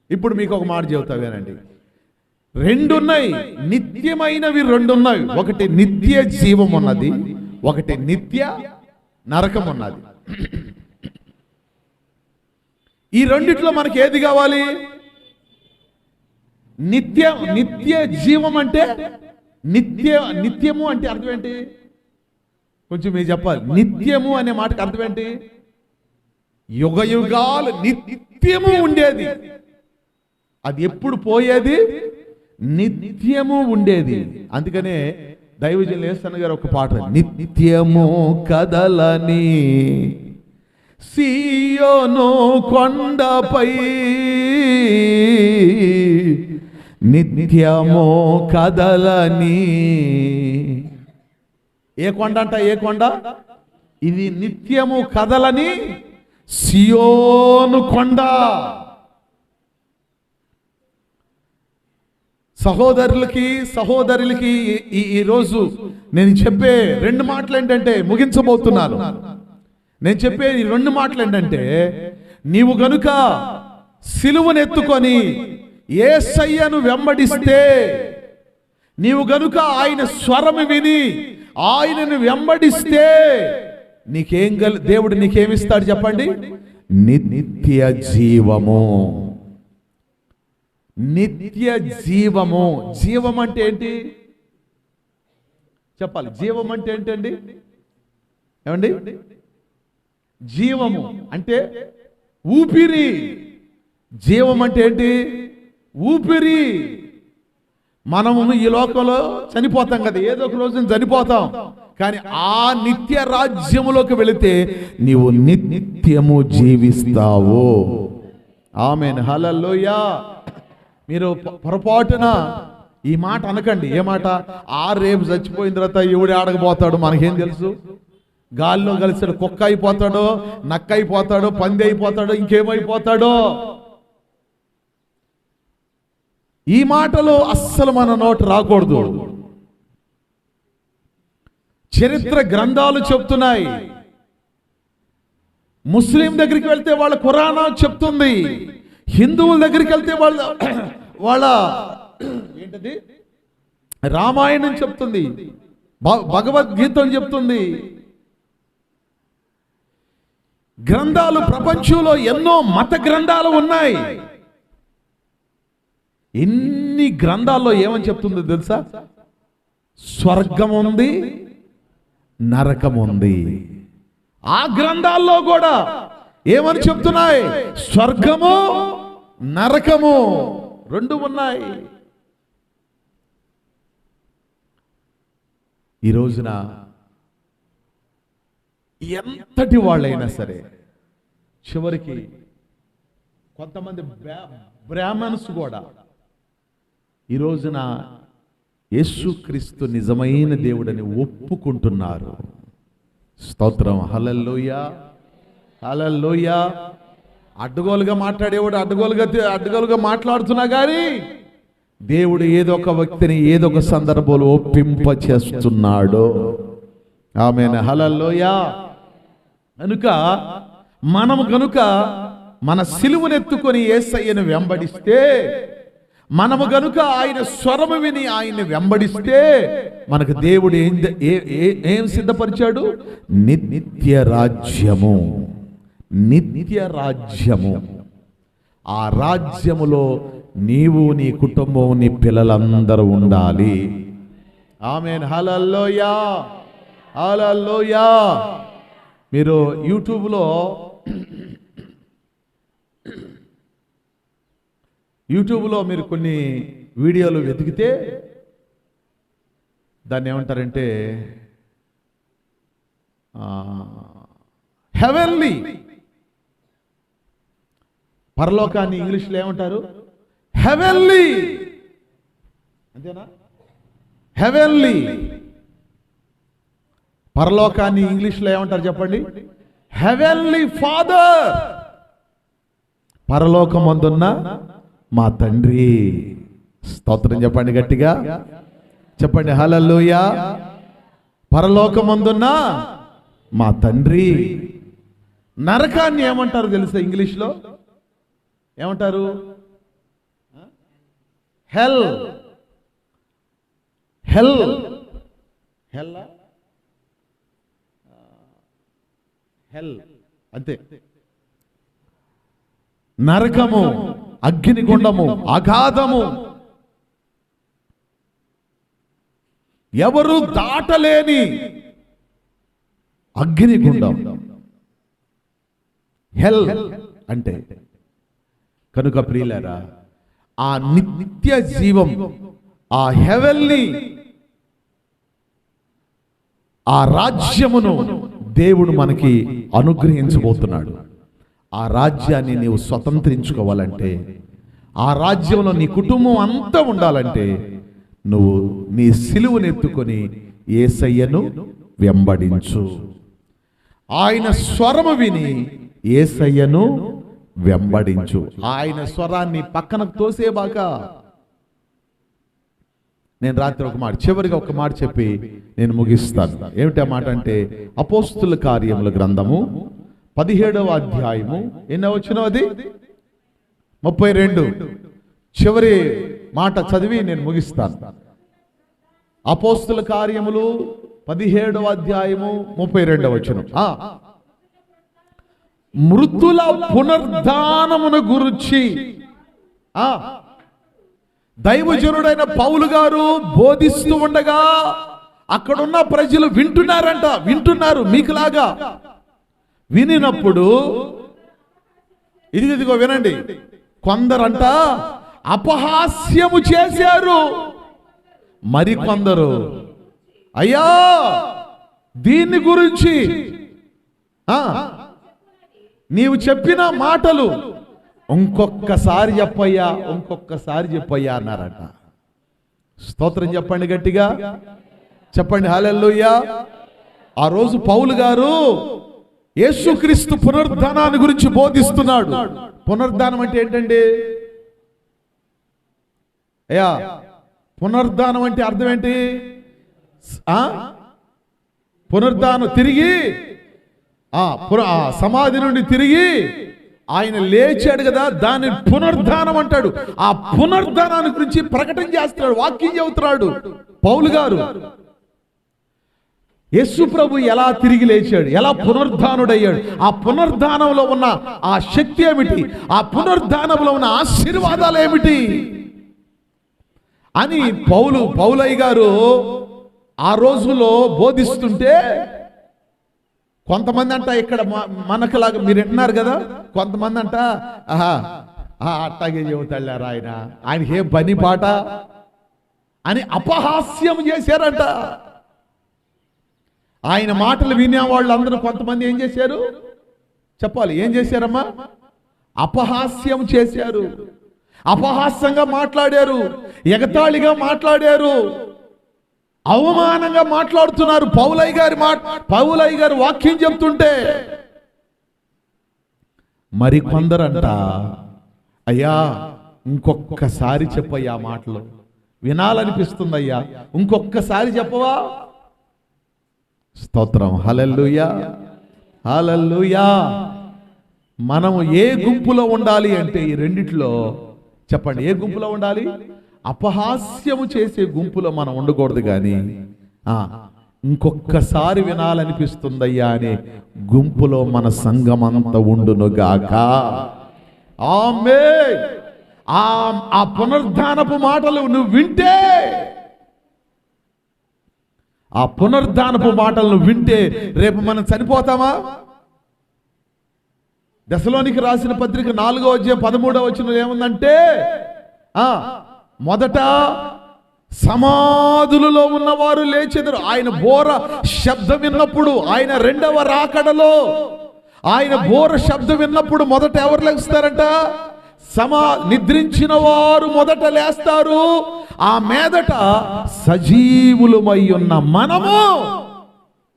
[SPEAKER 1] ఇప్పుడు మీకు ఒక మాట చెబుతావేనండి. రెండున్నాయి, నిత్యమైనవి రెండున్నాయి. ఒకటి నిత్య జీవం ఉన్నది, ఒకటి నిత్య నరకం ఉన్నది. ఈ రెండిట్లో మనకి ఏది కావాలి? నిత్య జీవం అంటే, నిత్యము అంటే అర్థం ఏంటి? కొంచెం మీరు చెప్పాలి. నిత్యము అనే మాటకి అర్థం ఏంటి? యుగ యుగాలు నిత్యము ఉండేది, అది ఎప్పుడు పోయేది? నిత్యము ఉండేది. అందుకనే దైవజనులు యేసన్న గారు ఒక పాట, నిత్యము కదలని సీయోను కొండపై, నిత్యము కదలని. ఏ కొండ అంట? ఏ కొండ ఇది? నిత్యము కదలని సియోను కొండ. సహోదరులకి ఈరోజు నేను చెప్పే రెండు మాటలు ఏంటంటే, ముగించబోతున్నాను. నేను చెప్పే ఈ రెండు మాటలు ఏంటంటే, నీవు గనుక సిలువనెత్తుకొని యేసయ్యను వెంబడిస్తే, నీవు గనుక ఆయన స్వరము విని ఆయనను వెంబడిస్తే, దేవుడు నీకేమిస్తాడు చెప్పండి? నిత్య జీవము. నిత్య జీవము. జీవం అంటే ఏంటి చెప్పాలి? జీవం అంటే ఏంటండి? ఏమండి? జీవము అంటే ఊపిరి. జీవం అంటే ఏంటి? ఊపిరి. మనము ఈ లోకంలో చనిపోతాం కదా, ఏదో ఒక రోజు చనిపోతాం. కానీ ఆ నిత్య రాజ్యములోకి వెళితే నీవు నిత్యము జీవిస్తావు. ఆమేన్, హల్లెలూయా. మీరు పొరపాటున ఈ మాట అనకండి. ఏ మాట? రేపు చచ్చిపోయిన తర్వాత ఎవడు ఆడకపోతాడు మనకేం తెలుసు? గాల్లో కలిసాడు కుక్క అయిపోతాడో, నక్క అయిపోతాడో, పంది అయిపోతాడో, ఇంకేమైపోతాడో. ఈ మాటలు అస్సలు మన నోట రాకూడదు. చరిత్ర గ్రంథాలు చెప్తున్నాయి. ముస్లిం దగ్గరికి వెళ్తే వాళ్ళ ఖురానా చెప్తుంది. హిందువుల దగ్గరికి వెళ్తే వాళ్ళ ఏంటది రామాయణం చెప్తుంది, భగవద్గీత చెప్తుంది. గ్రంథాలు ప్రపంచంలో ఎన్నో మత గ్రంథాలు ఉన్నాయి. ఎన్ని గ్రంథాల్లో ఏమని చెప్తుందో తెలుసా? స్వర్గం ఉంది, నరకం ఉంది. ఆ గ్రంథాల్లో కూడా ఏమని చెప్తున్నాయి? స్వర్గము, నరకము రెండు ఉన్నాయి. ఈ రోజున ఎంతటి వాళ్ళైనా సరే చివరికి కొంతమంది బ్రాహ్మణ్స్ కూడా ఈ రోజున యేసుక్రీస్తు నిజమైన దేవుడని ఒప్పుకుంటున్నారు. స్తోత్రం, హల్లెలూయా, హల్లెలూయా. అడ్డగోలుగా మాట్లాడేవాడు అడ్డగోలుగా మాట్లాడుతున్నా కానీ దేవుడు ఏదో ఒక వ్యక్తిని ఏదో ఒక సందర్భంలో ఒప్పింప చేస్తున్నాడు. ఆమేన్, హల్లెలూయా. కనుక మన సిలువనెత్తుకొని యేసయ్యను వెంబడిస్తే, మనము గనుక ఆయన స్వరము విని ఆయన్ని వెంబడిస్తే మనకు దేవుడు ఏం సిద్ధపరిచాడు? నిత్య రాజ్యము. నిత్య రాజ్యము. ఆ రాజ్యములో నీవు, నీ కుటుంబం, నీ పిల్లలందరూ ఉండాలి. ఆమేన్, హల్లెలూయా, హల్లెలూయా. మీరు యూట్యూబ్లో మీరు కొన్ని వీడియోలు వెతికితే దాన్ని ఏమంటారంటే హెవెన్లీ, పరలోకాన్ని ఇంగ్లీష్లో ఏమంటారు? హెవెన్లీ. అంతేనా? హెవెన్లీ. పరలోకాన్ని ఇంగ్లీష్లో ఏమంటారు చెప్పండి? Heavenly father. పరలోకమందున్న మా తండ్రి. స్తోత్రం చెప్పండి గట్టిగా, చెప్పండి హల్లెలూయా. పరలోకమందున్న మా తండ్రి. నరకాన్ని ఏమంటారు తెలుసా? ఇంగ్లీష్లో ఏమంటారు? హెల్. హెల్. హెల్. హెల్ అంతే. నరకము, అగ్నిగుండము, అగాధము, ఎవరు దాటలేని అగ్నిగుండం హెల్ అంటే. కనుక ప్రియులారా, ఆ నిత్య జీవం, ఆ హెవెన్లీ, ఆ రాజ్యమును దేవుడు మనకి అనుగ్రహించబోతున్నాడు. ఆ రాజ్యాన్ని నీవు స్వతంత్రించుకోవాలంటే, ఆ రాజ్యంలో నీ కుటుంబం అంతా ఉండాలంటే నువ్వు నీ సిలువనెత్తుకొని యేసయ్యను వెంబడించు. ఆయన స్వరము విని యేసయ్యను వెంబడించు. ఆయన స్వరాన్ని పక్కనకు తోసేబాక. నేను రాత్రి ఒక మాట, చివరిగా ఒక మాట చెప్పి నేను ముగిస్తాను. ఏమిటా మాట అంటే, అపోస్తుల కార్యముల గ్రంథము 17వ అధ్యాయము ఎన్నో వచనం? అది 32. చివరి మాట చదివి నేను ముగిస్తాను. అపోస్తుల కార్యములు 17వ అధ్యాయము 32వ వచనం. మృతుల పునర్ధానమును గురించి దైవజనుడైన పౌలు గారు బోధిస్తూ ఉండగా అక్కడున్న ప్రజలు వింటున్నారు మీకులాగా. వినినప్పుడు ఇదిగో వినండి, కొందరంట అపహాస్యము చేశారు, మరికొందరు అయ్యా దీన్ని గురించి నీవు చెప్పిన మాటలు ఇంకొక్కసారి చెప్పయ్యా అన్నారట. స్తోత్రం చెప్పండి, గట్టిగా చెప్పండి హల్లెలూయా. ఆ రోజు పౌలు గారు యేసుక్రీస్తు పునరుద్ధానాన్ని గురించి బోధిస్తున్నాడు. పునరుద్ధానం అంటే ఏంటండి అయ్యా? పునరుద్ధానం అంటే అర్థం ఏంటి? పునరుద్ధానం, తిరిగి సమాధి నుండి తిరిగి ఆయన లేచాడు కదా, దాన్ని పునరుద్ధానం అంటాడు. ఆ పునరుద్ధానాన్ని గురించి ప్రకటన చేస్తున్నాడు, వాక్యం చెబుతున్నాడు పౌలు గారు. యేసు ప్రభు ఎలా తిరిగి లేచాడు, ఎలా పునరుద్ధానుడయ్యాడు, ఆ పునరుద్ధానంలో ఉన్న ఆ శక్తి ఏమిటి, ఆ పునరుద్ధానంలో ఉన్న ఆశీర్వాదాలు ఏమిటి అని పౌలయ్య గారు ఆ రోజులో బోధిస్తుంటే, కొంతమంది అంట ఇక్కడ మనకులాగా మీరు వింటున్నారు కదా, కొంతమంది అంట అట్టాగే చెబుతాళ్ళారు ఆయనకి ఏం పని పాట అని అపహాస్యం చేశారంట. ఆయన మాటలు వినే వాళ్ళు అందరూ కొంతమంది ఏం చేశారు చెప్పాలి? ఏం చేశారమ్మా? అపహాస్యం చేశారు, అపహాస్యంగా మాట్లాడారు, ఎగతాళిగా మాట్లాడారు, అవమానంగా మాట్లాడుతున్నారు. పౌలయ్య గారు వాక్యం చెప్తుంటే మరి కొందరంట అయ్యా ఇంకొక్కసారి చెప్పయ్యా, మాటలు వినాలనిపిస్తుందయ్యా, ఇంకొక్కసారి చెప్పవా? స్తోత్రం, హల్లెలూయా హల్లెలూయా. మనము ఏ గుంపులో ఉండాలి అంటే ఈ రెండిట్లో చెప్పండి, ఏ గుంపులో ఉండాలి? అపహాస్యము చేసే గుంపులో మనం ఉండకూడదు, కానీ ఇంకొక్కసారి వినాలనిపిస్తుందయ్యా అనే గుంపులో మన సంఘమంతా ఉండునుగాక. ఆమేన్. ఆ పునరుద్ధానపు మాటలు నువ్వు వింటే, ఆ పునరుద్ధానపు మాటలను వింటే రేపు మనం చనిపోతామా? దశలోనికి రాసిన పత్రిక 4:13 ఏముందంటే, మొదట సమాధులలో ఉన్నవారు లేచెదరు. ఆయన బోర శబ్దం విన్నప్పుడు, ఆయన రెండవ రాకడలో ఆయన బోర శబ్దం విన్నప్పుడు మొదట ఎవరు లేస్తారంట? నిద్రించిన వారు మొదట లేస్తారు. ఆ మీదట సజీవులమై ఉన్న మనము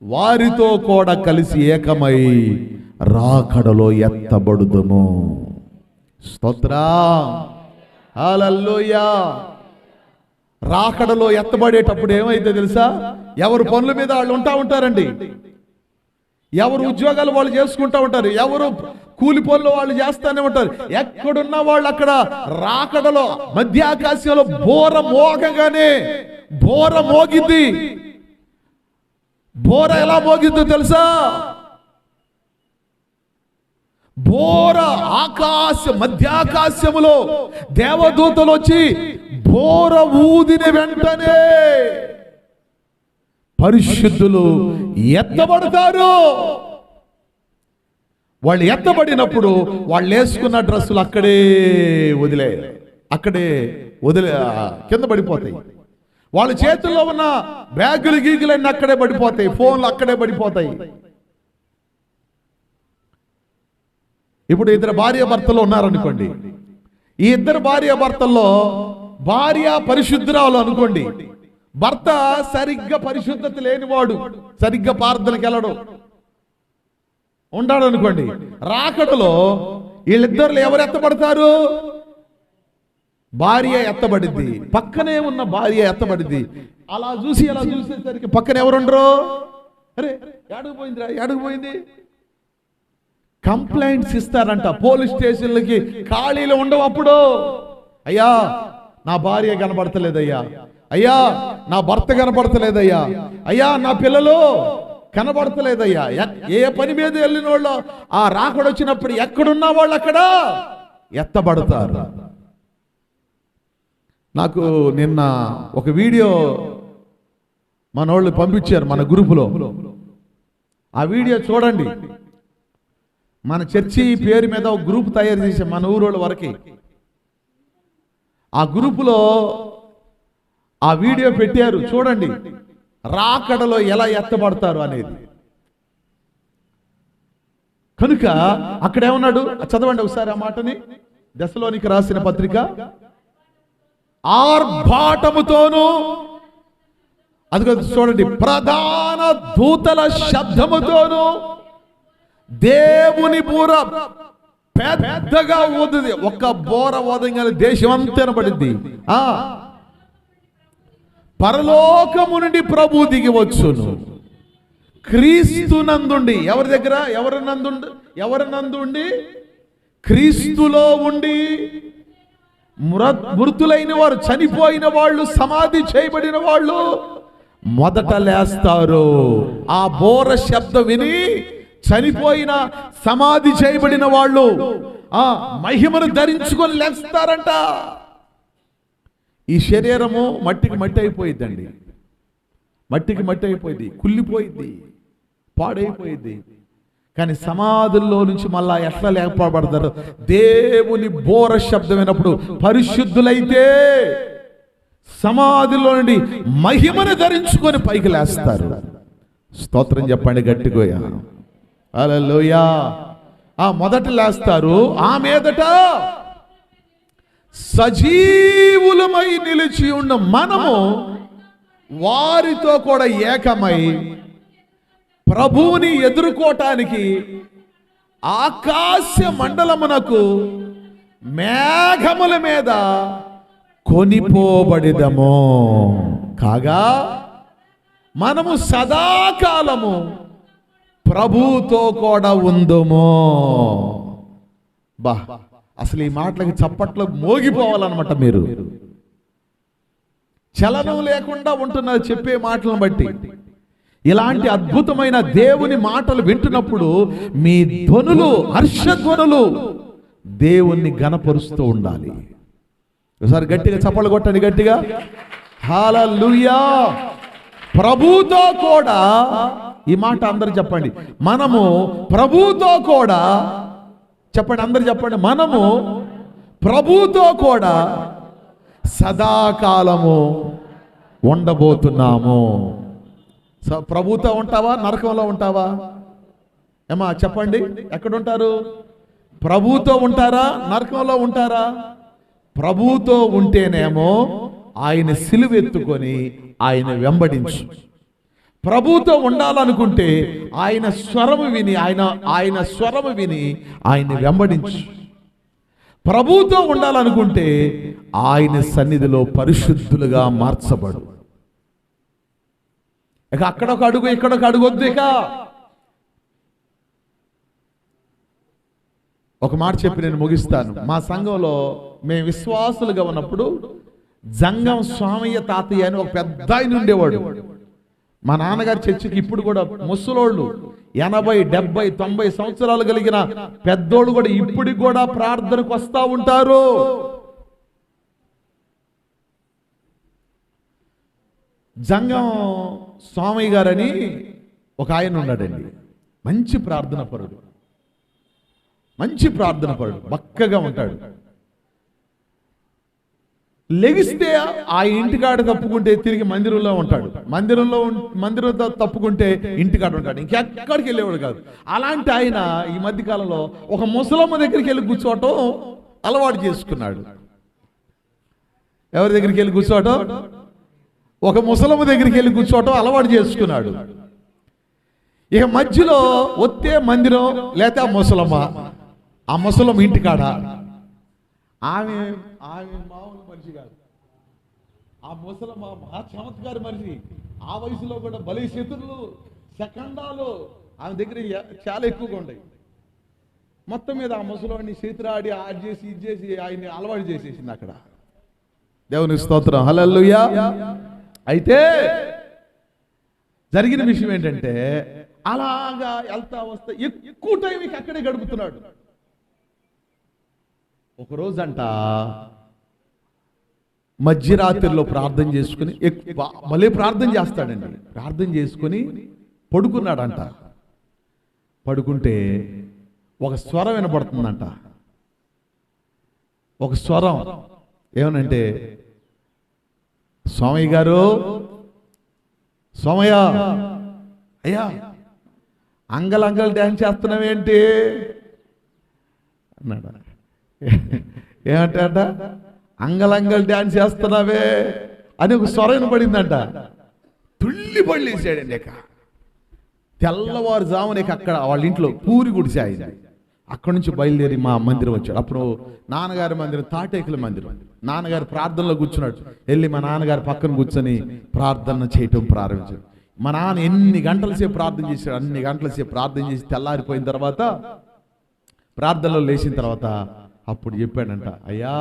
[SPEAKER 1] వారితో కూడా కలిసి ఏకమై రాకడలో ఎత్తబడుదుము. స్తోత్రం, హల్లెలూయా. రాకడలో ఎత్తబడేటప్పుడు ఏమైతే తెలుసా? ఎవరు పనుల మీద వాళ్ళు ఉంటారండి, ఎవరు ఉద్యోగాలు వాళ్ళు చేసుకుంటూ ఉంటారు, ఎవరు కూలి పనులు వాళ్ళు చేస్తానే ఉంటారు. ఎక్కడున్న వాళ్ళు అక్కడ రాకడలో మధ్యాకాశంలో బోర మోగగానే, బోర మోగింది. బోర ఎలా మోగిందో తెలుసా? బోర మధ్యాకాశములో దేవదూతలు వచ్చి బోర ఊదిన వెంటనే పరిశుద్ధులు ఎత్తబడతారు. వాళ్ళు ఎత్తబడినప్పుడు వాళ్ళు వేసుకున్న డ్రెస్సులు అక్కడే కింద పడిపోతాయి. వాళ్ళ చేతుల్లో ఉన్న బ్యాగులు గీగులన్నీ అక్కడే పడిపోతాయి, ఫోన్లు అక్కడే పడిపోతాయి. ఇప్పుడు ఇద్దరు భార్య భర్తలు ఉన్నారనుకోండి, ఈ ఇద్దరు భార్య భర్తల్లో భార్య పరిశుద్ధురాలు అనుకోండి, భర్త సరిగ్గా పరిశుద్ధత లేనివాడు, సరిగ్గా ప్రార్థనకి వెళ్ళడు ఉండాడు అనుకోండి. రాకడలో వీళ్ళిద్దరు ఎవరు ఎత్తబడతారు? భార్య ఎత్తబడిద్ది, పక్కనే ఉన్న భార్య ఎత్తబడిద్ది. అలా చూసేసరికి పక్కన ఎవరుండరు? అరే ఎడుగు పోయింది కంప్లైంట్స్ ఇస్తారంట పోలీస్ స్టేషన్లకి. ఖాళీలు ఉండవు అప్పుడు. అయ్యా నా భార్య కనబడతలేదయ్యా, అయ్యా నా భర్త కనబడతలేదయ్యా, అయ్యా నా పిల్లలు కనబడతలేదయ్యా. ఏ పని మీద వెళ్ళిన వాళ్ళు ఆ రాకడొచ్చినప్పుడు ఎక్కడున్న వాళ్ళు అక్కడ ఎత్తబడతారు. నాకు నిన్న ఒక వీడియో మనోళ్ళు పంపించారు మన గ్రూపులో. ఆ వీడియో చూడండి. మన చర్చి పేరు మీద ఒక గ్రూప్ తయారు చేసాం మన ఊరోళ్ళ వరకు. ఆ గ్రూపులో ఆ వీడియో పెట్టారు చూడండి, రాకడలో ఎలా ఎత్తబడతారు అనేది. కనుక అక్కడేమన్నాడు చదవండి ఒకసారి ఆ మాటని. దశలోనికి రాసిన పత్రిక, ఆర్భాటముతోను, అది చూడండి, ప్రధాన దూతల శబ్దముతోను దేవుని బూర పెద్దగా ఊదుది. ఒక్క బోర ఓదంగానే దేశం అంతా పడింది. పరలోకము నుండి ప్రభు దిగి వచ్చును, క్రీస్తు నందుండి. ఎవరి దగ్గర? ఎవరి నందుండి? క్రీస్తులో ఉండి మృతులైన వారు, చనిపోయిన వాళ్ళు, సమాధి చేయబడిన వాళ్ళు మొదట లేస్తారు. ఆ బోర శబ్దం విని చనిపోయిన, సమాధి చేయబడిన వాళ్ళు ఆ మహిమను ధరించుకొని లేస్తారంట. ఈ శరీరము మట్టికి మట్టి అయిపోయిందండి, మట్టికి మట్టి అయిపోయింది, కుళ్ళిపోయింది, పాడైపోయింది. కానీ సమాధుల్లో నుంచి మళ్ళా ఎట్లా లేపబడతారు? దేవుని బోర శబ్దమైనప్పుడు పరిశుద్ధులైతే సమాధిలో నుండి మహిమను ధరించుకొని పైకి లేస్తారు. స్తోత్రం చెప్పండి గట్టిగోయ. హల్లెలూయా. మొదట లేస్తారు, ఆ మీదట సజీవులమై నిలిచి ఉన్న మనము వారితో కూడా ఏకమై ప్రభువుని ఎదుర్కోటానికి ఆకాశ మండలమునకు మేఘముల మీద కొనిపోబడిదము. కాగా మనము సదాకాలము ప్రభువుతో కూడా ఉందుము. బా, అసలు ఈ మాటలకి చప్పట్లు మోగిపోవాలన్నమాట. మీరు చలనం లేకుండా ఉంటున్నారు చెప్పే మాటలను బట్టి. ఇలాంటి అద్భుతమైన దేవుని మాటలు వింటున్నప్పుడు మీ ధ్వనులు, హర్షధ్వనులు దేవుణ్ణి ఘనపరుస్తూ ఉండాలి. ఒకసారి గట్టిగా చప్పట్లు కొట్టండి, గట్టిగా. హల్లెలూయా. ప్రభుతో కూడా, ఈ మాట అందరూ చెప్పండి, మనము ప్రభుతో కూడా, చెప్పండి అందరు చెప్పండి, మనము ప్రభుతో కూడా సదాకాలము ఉండబోతున్నాము. ప్రభుతో ఉంటావా, నరకంలో ఉంటావా? ఏమా చెప్పండి, ఎక్కడుంటారు? ప్రభుతో ఉంటారా, నరకంలో ఉంటారా? ప్రభుతో ఉంటేనేమో ఆయన సిలువెత్తుకొని ఆయన వెంబడించు. ప్రభుతో ఉండాలనుకుంటే ఆయన స్వరము విని ఆయన స్వరము విని ఆయన్ని వెంబడించు. ప్రభుతో ఉండాలనుకుంటే ఆయన సన్నిధిలో పరిశుద్ధులుగా మార్చబడు. ఇక అక్కడొక అడుగు, ఇక్కడొక అడుగు వద్దు. ఇక ఒక మాట చెప్పి నేను ముగిస్తాను. మా సంఘంలో మేము విశ్వాసులుగా ఉన్నప్పుడు జంగం స్వామయ్య తాతయ్య అని ఒక పెద్ద ఆయన ఉండేవాడు. మా నాన్నగారి చర్చికి ఇప్పుడు కూడా ముసలోళ్ళు 80, 70, 90 సంవత్సరాలు కలిగిన పెద్దోళ్ళు కూడా ఇప్పటికి కూడా ప్రార్థనకు వస్తూ ఉంటారు. జంగం స్వామయ్య గారని ఒక ఆయన ఉన్నాడండి. మంచి ప్రార్థన పరుడు, బక్కగా ఉంటాడు. లెగిస్తే ఆ ఇంటికాడ తప్పుకుంటే తిరిగి మందిరంలో ఉంటాడు, మందిరంతో తప్పుకుంటే ఇంటికాడ ఉంటాడు, ఇంకెక్కడికి వెళ్ళేవాడు కాదు. అలాంటి ఆయన ఈ మధ్య కాలంలో ఒక ముసలమ్మ దగ్గరికి వెళ్ళి కూర్చోవటం అలవాటు చేసుకున్నాడు. ఎవరి దగ్గరికి వెళ్ళి కూర్చోవటం? ఒక ముసలమ్మ దగ్గరికి వెళ్ళి కూర్చోవటం అలవాటు చేసుకున్నాడు. ఇక మధ్యలో వస్తే మందిరం, లేకపోతే ఆ ముసలమ్మ ఇంటికాడ. ఆమె మామూలు మనిషి కాదు, ఆ ముసలమ్మ మహా చమత్కారి మనిషి. ఆ వయసులో కూడా బలి శత్రులు, సెకండాలు ఆమె దగ్గర చాలా ఎక్కువగా ఉంటాయి. మొత్తం మీద ఆ ముసలోడిని చేతురాడి ఆడి చేసి ఇది చేసి ఆయన్ని అలవాటు చేసేసింది అక్కడ. దేవుని స్తోత్రం, హల్లెలూయా. అయితే జరిగిన విషయం ఏంటంటే, అలాగా వెళ్తా వస్తా ఎక్కువ టైం ఇక అక్కడే గడుపుతున్నాడు. ఒకరోజంట మధ్యరాత్రిలో ప్రార్థన చేసుకుని మళ్ళీ ప్రార్థన చేస్తాడండి. ప్రార్థన చేసుకుని పడుకున్నాడంట. పడుకుంటే ఒక స్వరం వినపడుతుందంట. ఒక స్వరం ఏమనంటే, సోమయ్య గారు, సోమయ్య, అయ్యా అంగల్ డ్యాన్స్ చేస్తున్నావేంటి అన్నాడు. ఏమంటాడ, అంగల్ డ్యాన్స్ చేస్తున్నావే అని ఒక స్వరం వినపడిందంట. తుళ్ళి పళ్ళేసాడండి. తెల్లవారుజామున అక్కడ వాళ్ళ ఇంట్లో పూరి గుడిసె అయింది. అక్కడి నుంచి బయలుదేరి మా మందిరం వచ్చాడు. అప్పుడు నాన్నగారి మందిరం తాటేకుల మందిరం. నాన్నగారు ప్రార్థనలో కూర్చున్నాడు. వెళ్ళి మా నాన్నగారు పక్కన కూర్చొని ప్రార్థన చేయటం ప్రారంభించాడు. మా నాన్న ఎన్ని గంటల సేపు ప్రార్థన చేశాడు. అన్ని గంటల సేపు ప్రార్థన చేసి తెల్లారిపోయిన తర్వాత ప్రార్థనలో లేచిన తర్వాత అప్పుడు చెప్పాడంట, అయ్యా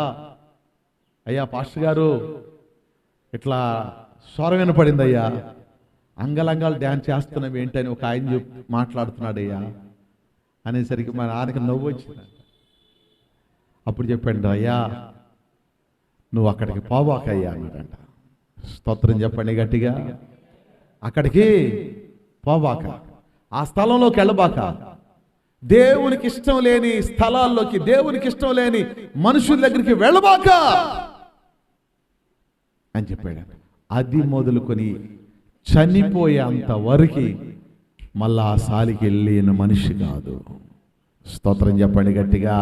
[SPEAKER 1] అయ్యా పాస్టర్ గారు, ఇట్లా స్వరం వినపడింది అయ్యా, అంగలంగాలు డ్యాన్స్ చేస్తున్నావు ఏంటని ఒక ఆయన మాట్లాడుతున్నాడయ్యా అనేసరికి మా నాన్నకి నవ్వు వచ్చింది. అప్పుడు చెప్పండి, అయ్యా నువ్వు అక్కడికి పోవాకయ్యా అన్నాడంట. స్తోత్రం చెప్పండి గట్టిగా. అక్కడికి పోవాక, ఆ స్థలంలోకి వెళ్ళబాక, దేవునికి ఇష్టం లేని స్థలాల్లోకి, దేవునికి ఇష్టం లేని మనుషుల దగ్గరికి వెళ్ళబాక అని చెప్పాడు. అది మొదలుకొని చనిపోయేంత వరకు మళ్ళా ఆ సాలికి వెళ్ళిన మనిషి కాదు. స్తోత్రం చెప్పండి గట్టిగా.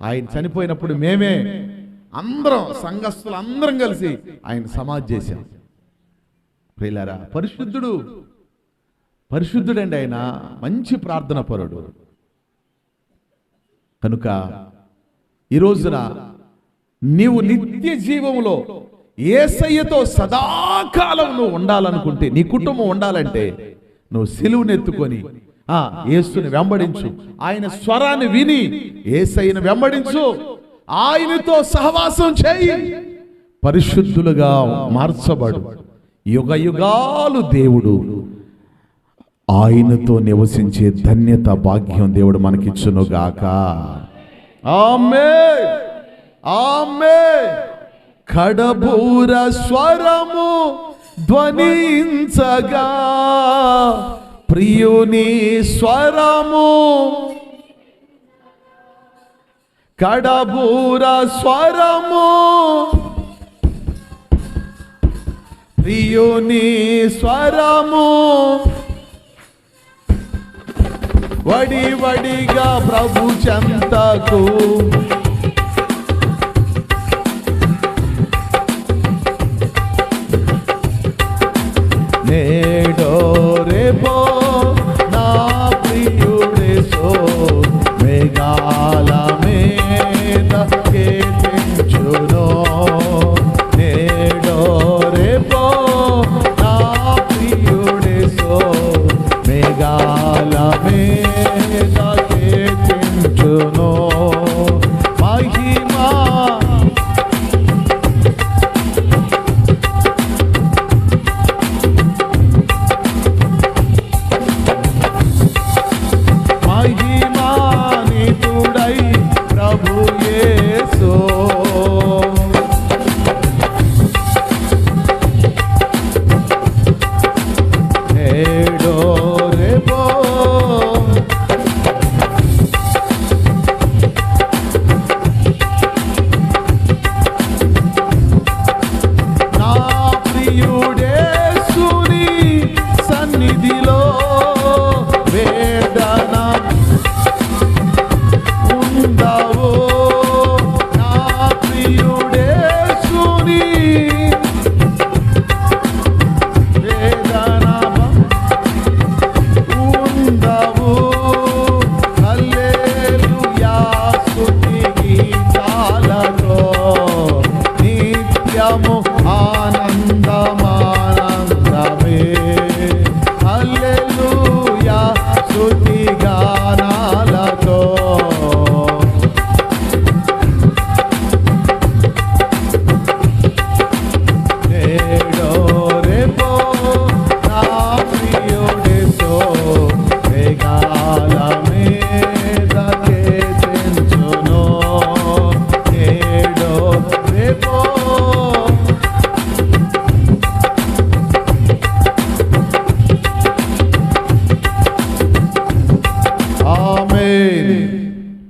[SPEAKER 1] ఆయన చనిపోయినప్పుడు మేమే అందరం, సంఘస్థులు అందరం కలిసి ఆయన సమాధి చేశాం. ప్రియులారా, పరిశుద్ధుడండి ఆయన, మంచి ప్రార్థన పరుడు. కనుక ఈ రోజున నీవు నిత్య జీవంలో యేసయ్యతో సదాకాలం నువ్వు ఉండాలనుకుంటే, నీ కుటుంబం ఉండాలంటే నువ్వు సిలువనెత్తుకొని యేసుని వెంబడించు. ఆయన స్వరాన్ని విని యేసయ్యను వెంబడించు. ఆయనతో సహవాసం చేయి. పరిశుద్ధులుగా మార్చబడు. యుగ యుగాలు దేవుడు ఆయనతో నివసించే ధన్యత భాగ్యం దేవుడు మనకిచ్చునుగాక. ఆమేన్, ఆమేన్. కడబూర స్వరము ధ్వనించగా, ప్రియుని స్వరము, కడబూర స్వరము, ప్రియుని స్వరము, వడి వడిగా ప్రభు చెంతకు నేడో రేపో నా ప్రియుడేసో మేఘాల మీద కీర్తించును. నేడో రేపో నా ప్రియుడేసో మేఘాల మీద కీర్తించును. మహిమా మహిమానితుడై ప్రభు యేసు నేడో రేపో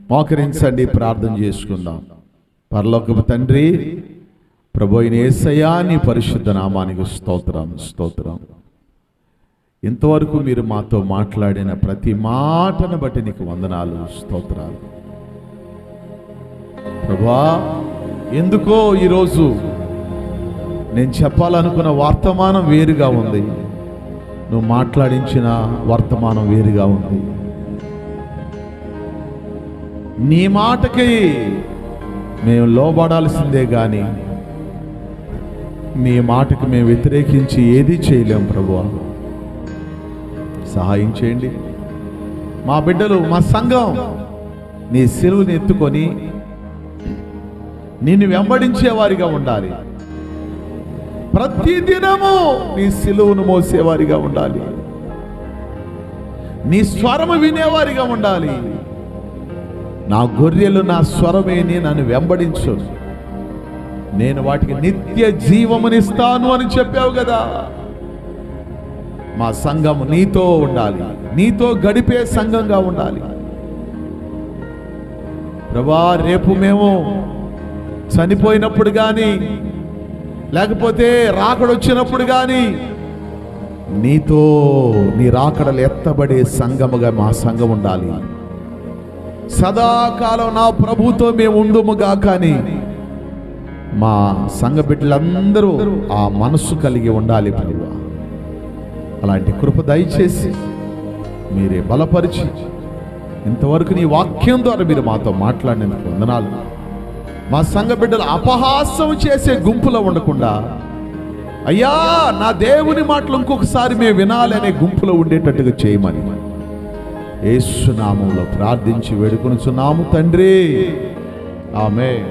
[SPEAKER 1] మోకరించండి, ప్రార్థన చేసుకుందాం. పరలోకపు తండ్రి, ప్రభు అయిన యేసయ్యా, నీ పరిశుద్ధ నామానికి స్తోత్రం, స్తోత్రం. ఇంతవరకు మీరు మాతో మాట్లాడిన ప్రతి మాటను బట్టి నీకు వందనాలు, స్తోత్రాలు. ప్రభువా, ఎందుకో ఈరోజు నేను చెప్పాలనుకున్న వర్తమానం వేరుగా ఉంది, నువ్వు మాట్లాడించిన వర్తమానం వేరుగా ఉంది. నీ మాటకి మేము లోబడాల్సిందే కానీ నీ మాటకి మేము వ్యతిరేకించి ఏది చేయలేం. ప్రభువా, సహాయం చేయండి. మా బిడ్డలు, మా సంఘం నీ సిలువని ఎత్తుకొని నిన్ను వెంబడించేవారిగా ఉండాలి. ప్రతి దినము నీ సిలువను మోసేవారిగా ఉండాలి. నీ స్వరము వినేవారిగా ఉండాలి. నా గొర్రెలు నా స్వరమేని నన్ను వెంబడించు, నేను వాటికి నిత్య జీవమునిస్తాను అని చెప్పావు కదా. మా సంఘం నీతో ఉండాలి, నీతో గడిపే సంఘంగా ఉండాలి. ప్రభా, రేపు మేము చనిపోయినప్పుడు కానీ లేకపోతే రాకడొచ్చినప్పుడు కానీ నీతో నీ రాకడలు ఎత్తబడే సంఘముగా మా సంఘం ఉండాలి. సదాకాలం నా ప్రభుతో మేము ఉండుముగా. కానీ మా సంఘ బిడ్డలందరూ ఆ మనస్సు కలిగి ఉండాలి ప్రభువా. అలాంటి కృప దయచేసి మీరే బలపరిచి ఇంతవరకు నీ వాక్యం ద్వారా మీరు మాతో మాట్లాడినందుకు వందనాలు. మా సంఘ బిడ్డలు అపహాసం చేసే గుంపులో ఉండకుండా, అయ్యా నా దేవుని మాటలు ఇంకొకసారి మేము వినాలి అనే గుంపులో ఉండేటట్టుగా చేయమని యేసు నామములో ప్రార్థించి వేడుకొనుచున్నాము తండ్రి. ఆమేన్.